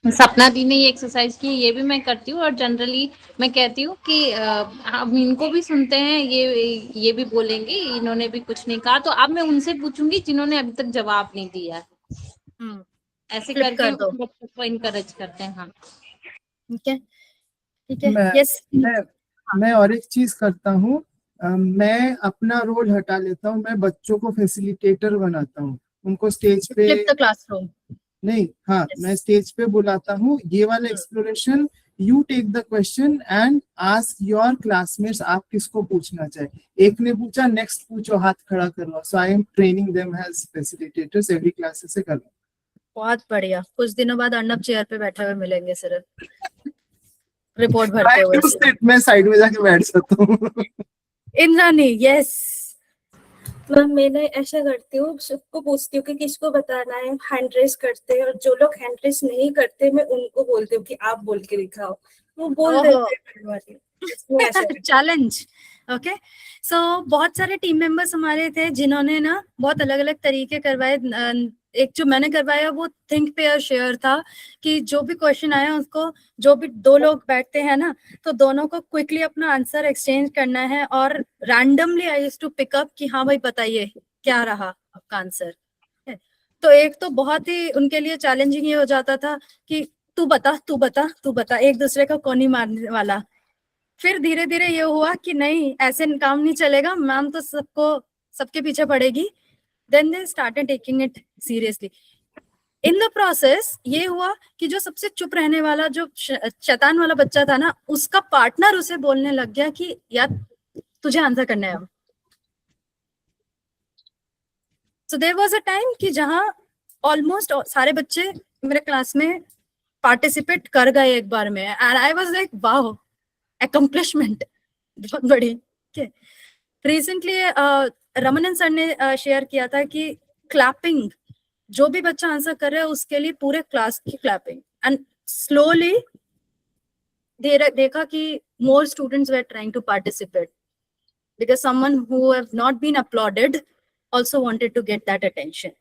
सपना दी ने ये एक्सरसाइज की, ये भी मैं करती हूँ। और जनरली मैं कहती हूँ कि हम इनको भी सुनते हैं, ये भी बोलेंगे इन्होंने भी कुछ नहीं कहा, तो अब मैं उनसे पूछूंगी जिन्होंने अभी तक जवाब नहीं दिया। ऐसे फ्लिप करके कर दो। उन बच्चों को इनकरेज करते हैं। हाँ ठीक है, ठीक है। मैं यस। मैं और एक चीज करता हूँ, मैं अपना रोल हटा लेता हूँ, मैं बच्चों को फैसिलिटेटर बनाता हूँ, उनको स्टेज पे फ्लिप द क्लासरूम। नहीं, हाँ, मैं स्टेज पे बुलाता हूँ, ये वाला exploration, you take the question and ask your classmates, आप किसको पूछना चाहे। एक ने पूछा, नेक्स्ट पूछो, हाथ खड़ा करो। So I am training them as facilitators every class से कर रहा हूं। बहुत बढ़िया। कुछ दिनों बाद अर्नब चेयर पे बैठे हुए मिलेंगे सिर्फ रिपोर्ट भरते हुए। मैं साइड में जाके बैठ सकता हूँ। इंद्रानी। यस मैम, मैं ऐसा करती हूँ, सबको पूछती हूँ कि किसको बताना है, हैंड रेस करते हैं, और जो लोग हैंड रेस नहीं करते मैं उनको बोलती हूँ कि आप बोल के दिखाओ, वो बोल देते हैं। चैलेंज। ओके। सो बहुत सारे टीम मेंबर्स हमारे थे जिन्होंने ना बहुत अलग अलग तरीके करवाए। एक जो मैंने करवाया वो थिंक पेयर शेयर था, कि जो भी क्वेश्चन आया उसको, जो भी दो लोग बैठते हैं ना, तो दोनों को क्विकली अपना आंसर एक्सचेंज करना है। और randomly I used to pick up कि हाँ भाई बताइए क्या रहा आपका आंसर। तो एक तो बहुत ही उनके लिए चैलेंजिंग ये हो जाता था कि तू बता तू बता तू बता, एक दूसरे का कोनी मारने वाला। फिर धीरे धीरे ये हुआ कि नहीं, ऐसे काम नहीं चलेगा, मैम तो सबके पीछे पड़ेगी। Then they started taking it seriously. In the process ये हुआ कि जो सबसे चुप रहने वाला, जो शैतान वाला बच्चा था ना, उसका पार्टनर उसे बोलने लग गया कि यार तुझे आंसर करना है अब। So there was a time कि जहां ऑलमोस्ट सारे बच्चे मेरे क्लास में पार्टिसिपेट कर गए एक बार में, and I was like wow, accomplishment बहुत बड़ी। रिसेंटली रमनन सर ने शेयर किया था कि क्लैपिंग, जो भी बच्चा आंसर कर रहा है उसके लिए पूरे क्लास की क्लैपिंग। एंड स्लोली देखा कि more students were trying to participate because someone who have not been applauded also wanted to get that attention.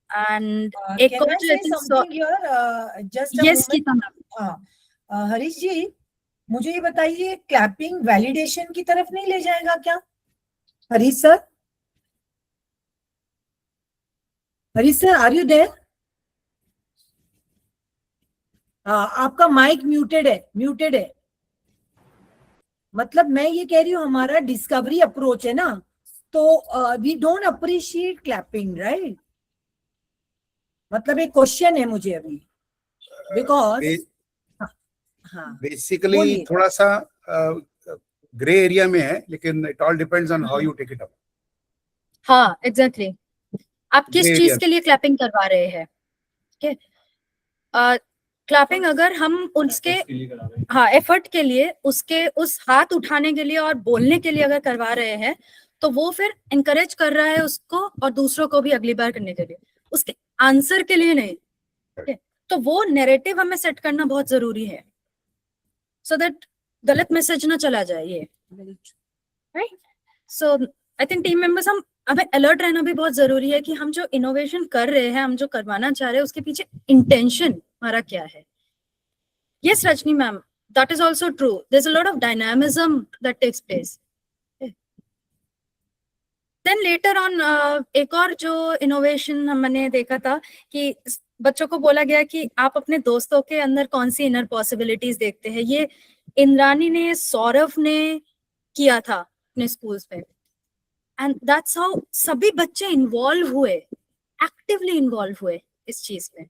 And एक Can I say जो something here? Just a yes moment. हाँ, हरीश जी, मुझे ये बताइए, क्लैपिंग वैलिडेशन की तरफ नहीं ले जाएगा क्या? Harish sir, are you there? आपका माइक म्यूटेड है। मतलब मैं ये कह रही हूँ, हमारा डिस्कवरी अप्रोच है ना, तो we don't appreciate clapping, right? मतलब एक क्वेश्चन है मुझे अभी, बिकॉज बेसिकली थोड़ा सा ग्रे एरिया में है, लेकिन it all depends on how you take it up. हाँ एग्जैक्टली, आप किस चीज के लिए क्लैपिंग करवा रहे हैं। ठीक है, क्लैपिंग अगर हम उसके हाँ एफर्ट के लिए, उसके उस हाथ उठाने के लिए और बोलने के लिए अगर करवा रहे हैं, तो वो फिर encourage कर रहा है उसको और दूसरों को भी अगली बार करने के लिए, उसके आंसर के लिए नहीं। okay? तो वो नैरेटिव हमें सेट करना बहुत जरूरी है, so that गलत मैसेज ना चला जाए ये, right? So I think team members, हमें अलर्ट रहना भी बहुत जरूरी है कि हम जो इनोवेशन कर रहे हैं, हम जो करवाना चाह रहे हैं, उसके पीछे इंटेंशन हमारा क्या है। Yes, Rajni ma'am, that is also true. There's a lot of dynamism that takes place. Then later on, एक और जो इनोवेशन हमने देखा था कि बच्चों को बोला गया कि आप अपने दोस्तों के अंदर कौन सी इनर पॉसिबिलिटीज देखते हैं। ये इंद्रानी ने, सौरभ ने किया था अपने स्कूल्स में, एंड दैट्स हाउ सभी बच्चे इन्वॉल्व हुए, एक्टिवली इन्वॉल्व हुए इस चीज में.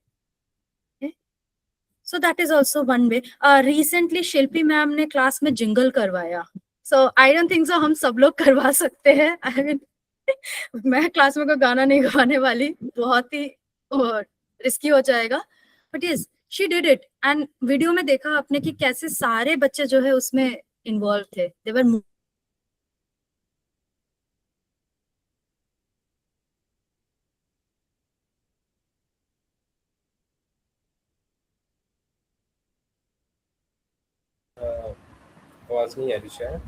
So that is also one way. Recently Shilpi ma'am ने क्लास में जिंगल करवाया. So I don't think so हम सब लोग करवा सकते हैं. I mean, मैं क्लास में कोई गाना नहीं गाने वाली, बहुत ही रिस्की हो जाएगा. But yes, she did it. And video में देखा आपने कि कैसे सारे बच्चे जो है उसमें इन्वॉल्व थे. They were आवाज नहीं आ रही शायद.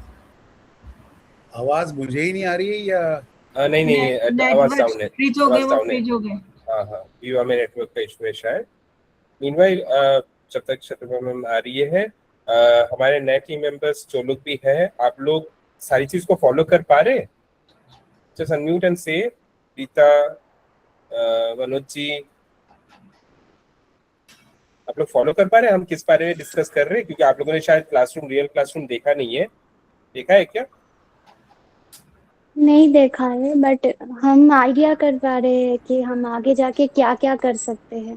आवाज मुझे ही नहीं आ रही है या नहीं आवाज डाउन है. फ्रीज हो गए, वो फ्रीज हो गए. हाँ वीवा में नेटवर्क का इशू है शायद. मीनवाइल जब तक शत्रुपा मैम आ रही है, हमारे नए टीम मेंबर्स जो लोग भी हैं, आप लोग सारी चीज को फॉलो कर पा रहे हैं? जस्ट अनम्यूट एंड से. रीता, मनोज जी, आप लोग फॉलो कर पा रहे हैं हम किस बारे में डिस्कस कर रहे हैं? क्योंकि आप लोगों ने शायद रियल क्लासरूम देखा नहीं है. देखा है क्या? नहीं देखा है, बट हम आइडिया कर पा रहे हैं कि हम आगे जाके क्या क्या कर सकते हैं.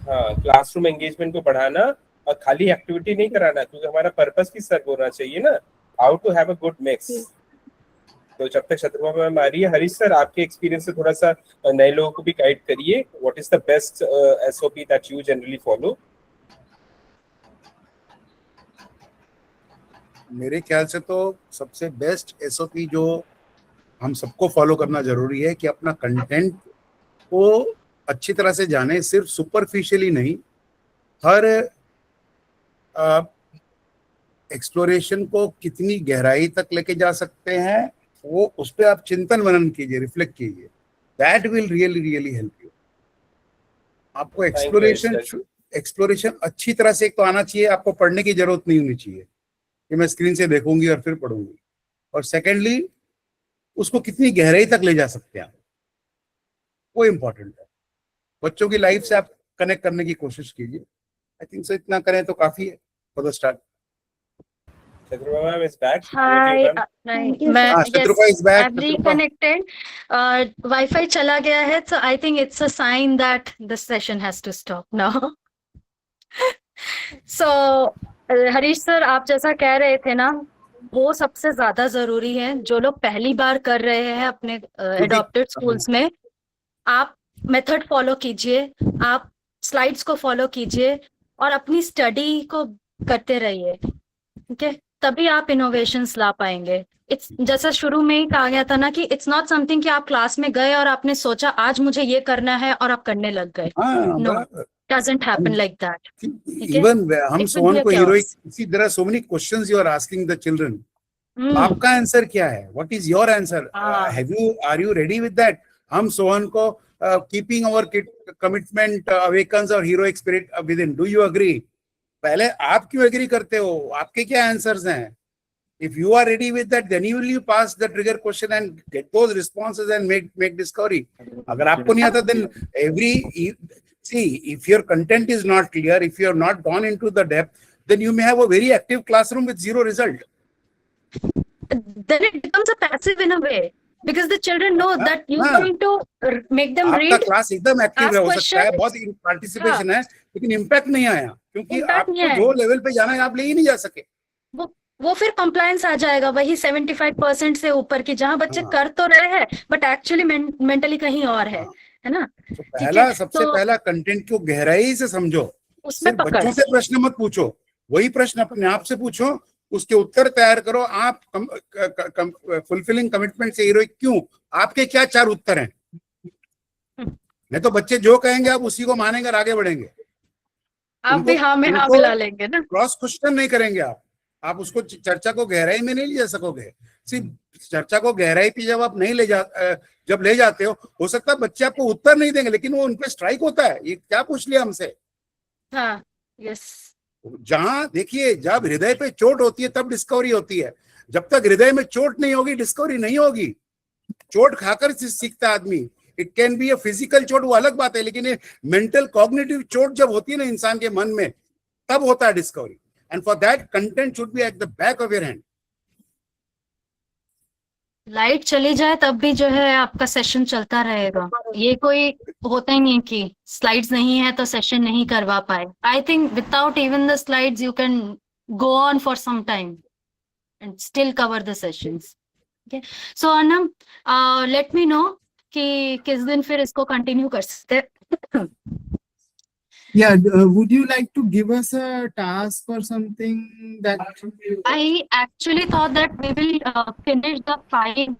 हाँ, क्लासरूम एंगेजमेंट को बढ़ाना और खाली एक्टिविटी नहीं कराना, क्योंकि हमारा पर्पस भी सर्व होना चाहिए ना, how to have a good mix. तो जब तक शत्रुपा मैम आ रही है, हरीश सर आपके एक्सपीरियंस से थोड़ा सा नए लोगों को भी गाइड करिए. What is the best SOP that you generally follow? मेरे ख्याल से तो सबसे बेस्ट एसओपी जो हम सबको फॉलो करना जरूरी है कि अपना कंटेंट को अच्छी तरह से जाने, सिर्फ सुपरफिशियली नहीं. हर एक्सप्लोरेशन को कितनी गहराई तक लेके जा सकते हैं, वो उस पर आप चिंतन मनन कीजिए, रिफ्लेक्ट कीजिए. That will really help you. आपको एक्सप्लोरेशन अच्छी तरह से एक तो आना चाहिए. आपको पढ़ने की जरूरत नहीं होनी चाहिए कि मैं स्क्रीन से देखूंगी और फिर पढ़ूंगी. और सेकेंडली, उसको कितनी गहराई तक ले जा सकते हैं वो इम्पोर्टेंट है. बच्चों की लाइफ से आप कनेक्ट करने की कोशिश कीजिए. आई थिंक सो इतना करें तो काफी है for the start. Shantrupa ma'am is back. Hi, Shantrupa is back. I'm reconnected. Wi-Fi चला गया है, so I think it's a sign that the session has to stop now. So, Harish sir, आप जैसा कह रहे थे ना, वो सबसे ज्यादा जरूरी है. जो लोग पहली बार कर रहे हैं अपने एडॉप्टेड स्कूल्स में, आप मेथड फॉलो कीजिए, आप स्लाइड्स को फॉलो कीजिए और अपनी स्टडी को करते रहिए. ठीक है, तभी आप इनोवेशंस ला पाएंगे. इट्स जैसा शुरू में ही कहा गया था ना कि इट्स नॉट समथिंग कि आप क्लास में गए और आपने सोचा आज मुझे ये करना है और आप करने लग गए. No, doesn't happen like that. Even हम सोहन को heroic, see there are so many questions you are asking the children. आपका आंसर क्या है? What is your answer? Are you ready with that? हम सोहन को keeping our commitment awakens our heroic spirit within. Do you agree? पहले आप क्यों एग्री करते हो? आपके क्या आंसर्स हैं? If you are ready with that, then you will pass the trigger question and get those responses and make discovery. अगर आपको नहीं आता, then see, if your content is not clear, if you have not gone into the depth, then you may have a very active classroom with zero result. Then it becomes a passive in a way, because the children know that you are going to make them read. आपका क्लास एकदम एक्टिव हो सकता है, बहुत पार्टिसिपेशन है, लेकिन इम्पैक्ट नहीं आया, क्योंकि आपको जो लेवल पे जाना है आप ले ही नहीं जा सके. वो फिर कंप्लायंस आ जाएगा वही 75% से ऊपर की, जहां बच्चे कर तो रहे हैं बट एक्चुअली मेंटली कहीं और है ना. तो सबसे पहला कंटेंट को गहराई से समझो. उसमें बच्चों से प्रश्न मत पूछो, वही प्रश्न अपने आप से पूछो, उसके उत्तर तैयार करो. आप फुलफिलिंग कमिटमेंट से हीरो क्यों, आपके क्या 4 उत्तर हैं? नहीं तो बच्चे जो कहेंगे आप उसी को मानेंगे और आगे बढ़ेंगे. आप भी हाँ में हाँ मिला लेंगे ना. क्रॉस क्वेश्चन नहीं करेंगे आप उसको चर्चा को गहराई में नहीं ले जा सकोगे. सिर्फ चर्चा को गहराई पे जब आप नहीं जब ले जाते हो सकता है बच्चे आपको उत्तर नहीं देंगे, लेकिन वो उन पे स्ट्राइक होता है, ये क्या पूछ लिया हमसे. हाँ, यस. जहां देखिए, जब हृदय पे चोट होती है तब डिस्कवरी होती है. जब तक हृदय में चोट नहीं होगी डिस्कवरी नहीं होगी. चोट खाकर सीखता आदमी. It can be a physical चोट, वो अलग बात है, लेकिन ये मेंटल कॉग्निटिव चोट जब होती है ना इंसान के मन में, तब होता है discovery. and for that content should be at the back of your hand. Light चली जाए तब भी जो है आपका सेशन चलता रहेगा, ये कोई होता ही नहीं कि स्लाइड्स नहीं है तो सेशन नहीं करवा पाए. I think without even the slides you can go on for some time and still cover the sessions. Okay, so um let me know कि किस दिन फिर इसको कंटिन्यू कर सकते हैं. Yeah, would you like to give us a task or something that I actually thought that we will finish the 5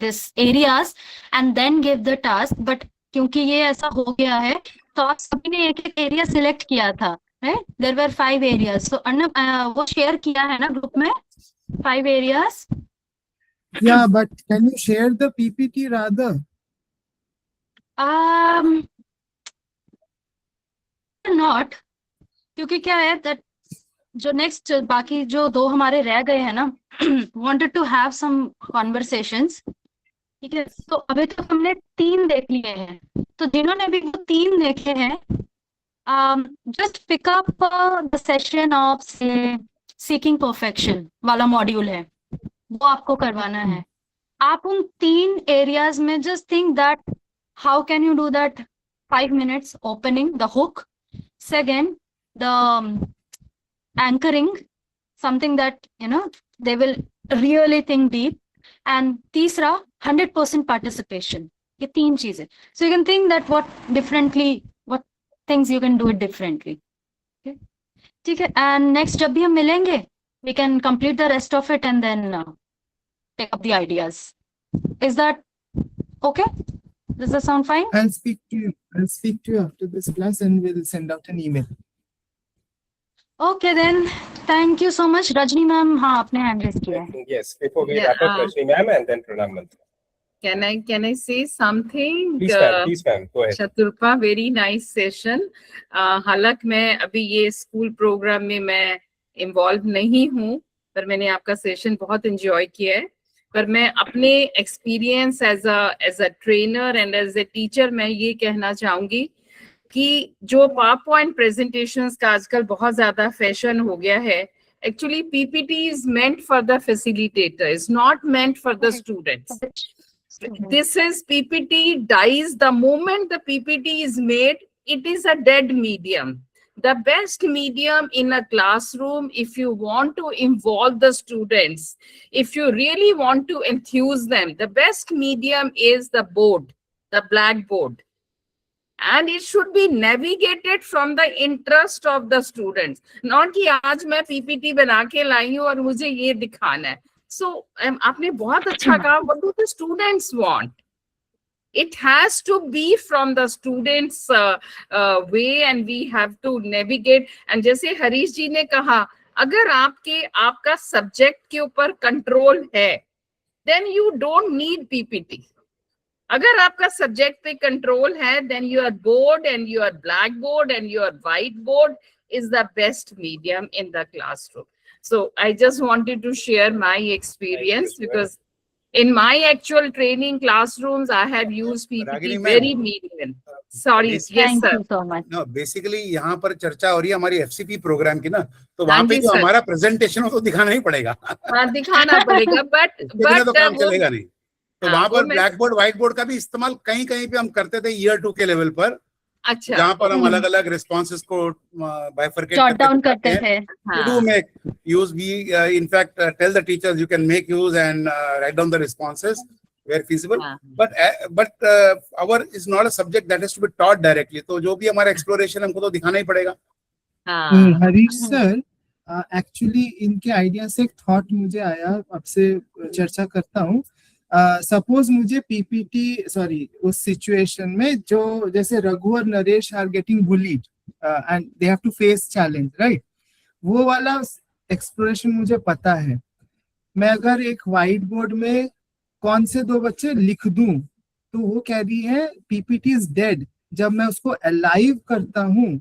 this areas and then give the task, but क्योंकि ये ऐसा हो गया है तो आप सभी ने एक एक एरिया सिलेक्ट किया था, right? There were 5 areas. So Arnab वो शेयर किया है ना ग्रुप में 5 areas. Yeah, but can you share the PPT rather? Not, क्योंकि क्या है that जो नेक्स्ट बाकी जो 2 हमारे रह गए हैं ना wanted to have some conversations. ठीक है, तो अभी तक हमने 3 देख लिए हैं, तो जिन्होंने भी वो 3 देखे हैं just pick up the session of say seeking perfection वाला मॉड्यूल है, वो आपको करवाना है. आप उन 3 areas में just think that how can you do that 5 minutes opening the hook. Second, the anchoring, something that you know they will really think deep. And तीसरा 100% participation. ये 3 चीजें. So you can think that what things you can do it differently. Okay, ठीक है. And next जब भी हम मिलेंगे, we can complete the rest of it and then take up the ideas. Is that okay? Does that sound fine? I'll speak to you after this class and we'll send out an email. Okay then. Thank you so much. Rajni ma'am, हाँ आपने hand raise किया है. Yes, before we Yeah, wrap up, Rajni ma'am, and then Pranam Mantra. Can I say something? Please ma'am, go ahead. Shaturpa, very nice session. हालांकि मैं अभी ये स्कूल प्रोग्राम में मैं इन्वॉल्व नहीं हूँ, पर मैंने आपका सेशन बहुत एंजॉय किया है. पर मैं अपने experience as a trainer and as a teacher मैं ये कहना चाहूंगी कि जो पावरपॉइंट प्रेजेंटेशंस का आजकल बहुत ज्यादा फैशन हो गया है, actually PPT is meant for the facilitator, is not meant for the students. This is PPT dies the moment the PPT is made. It is a dead medium. The best medium in a classroom, if you want to involve the students, if you really want to enthuse them, the best medium is the board, the blackboard. And it should be navigated from the interest of the students. Not कि आज मैं PPT बना के लाई हूँ और मुझे ये दिखाना है. So आपने बहुत अच्छा कहा. What do the students want? It has to be from the students' way, and we have to navigate. And जैसे हरीश जी ने कहा, अगर आपका सब्जेक्ट के ऊपर कंट्रोल है, then you don't need PPT. अगर आपका सब्जेक्ट पे कंट्रोल है, then your board and your blackboard and your whiteboard is the best medium in the classroom. So I just wanted to share my experience, because in my actual training classrooms, I have used PPT very medium. Sorry, yes sir. Thank you so much. No, basically यहाँ पर चर्चा हो रही है हमारी FCP प्रोग्राम की ना, तो वहाँ पे जो हमारा प्रेजेंटेशन हो तो दिखाना ही पड़ेगा. हाँ, दिखाना पड़ेगा, but तो काम चलेगा नहीं. तो वहाँ पर ब्लैक बोर्ड व्हाइट बोर्ड का भी इस्तेमाल कहीं कहीं पे हम करते थे ईयर 2 के लेवल पर. अच्छा, जहाँ पर हम अलग अलग रिस्पॉन्सेस को बाइफरकेट जॉट डाउन करते थे. To do make use, we in fact tell the teachers you can make use and write down the responses where feasible. But our is not a subject that has to be taught directly. तो जो भी हमारा exploration हमको तो दिखाना ही पड़ेगा. हरीश सर, एक्चुअली इनके आइडिया से एक थॉट मुझे आया, आपसे चर्चा करता हूँ. सपोज मुझे पीपीटी उस सिचुएशन में जो जैसे रघु और Naresh are getting bullied and they have to face challenge, right, वो वाला एक्सप्लोरेशन मुझे पता है. मैं अगर एक व्हाइट बोर्ड में कौन से 2 बच्चे लिख दूं तो वो कह रही है पीपीटी इज डेड. जब मैं उसको अलाइव करता हूँ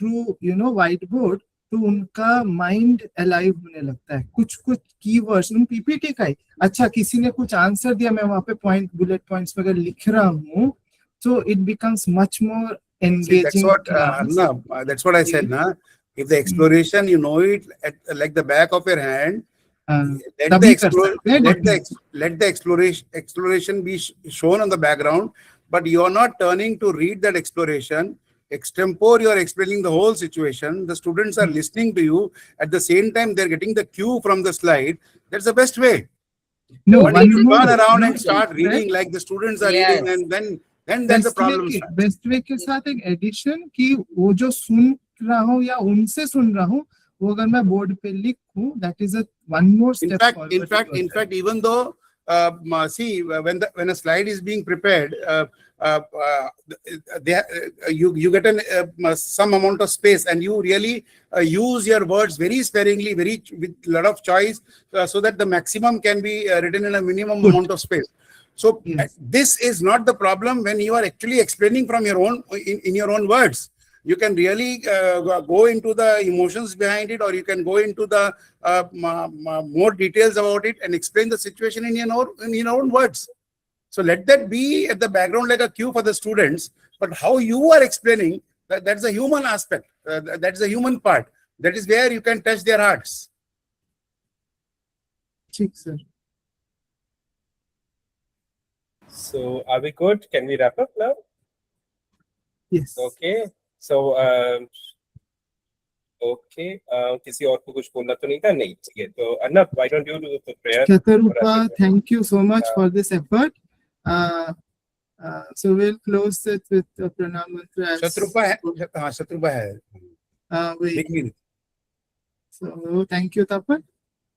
थ्रू व्हाइट बोर्ड, तो उनका माइंड अलाइव होने लगता है. कुछ कीवर्ड्स पीपीटी का ही, अच्छा किसी ने कुछ आंसर दिया, मैं वहां पे बुलेट पॉइंट्स वगैरह लिख रहा हूँ, so it becomes much more engaging. That's what I said ना. If the exploration, you know it at like the back of your hand, let तभी कर सकते हैं, let the exploration be shown on the background, but you are not turning to read that exploration. Extempore, you are explaining the whole situation. The students are listening to you. At the same time, they're getting the cue from the slide. That's the best way. No, but one if you more- turn around no, and start right? reading like the students are Yes. reading, and then there's a problem. Best way के साथ एक एडिशन कि वो जो सुन रहा हूँ या उनसे सुन रहा हूँ, वो अगर मैं बोर्ड पे लिखूं, that is a one more step forward. In fact, even though see, when a slide is being prepared, you get some amount of space, and you really use your words very sparingly, with lot of choice, so that the maximum can be written in a minimum amount of space. So this is not the problem when you are actually explaining from your own in your own words. You can really go into the emotions behind it, or you can go into the more details about it and explain the situation in your own words. So let that be at the background like a cue for the students. But how you are explaining, that's a human aspect. That's the human part. That is where you can touch their hearts. ठीक sir. So are we good? Can we wrap up now? Yes. Okay. So okay. किसी और को कुछ बोलना तो नहीं था? नहीं. ठीक है. तो Arnab, why don't you do the prayer? Shatarupa, thank you so much for this effort. So we'll close it with the pranam mantra. Shatrupa hai. Wait. So thank you, Tapan.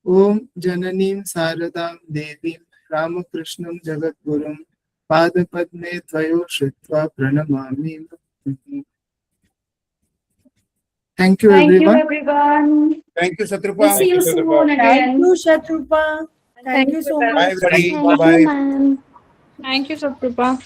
Om Jananim Saradam Devim Ramakrishnam Jagatgurum Padapadme Tvayo Shritva Pranamami. Thank you, everyone. everyone. Thank you, Shatrupa. See you soon again. Thank you, Shatrupa. Thank you so much. Bye, everybody. Thank you, Bye-bye. ma'am. Thank you, Satrupa.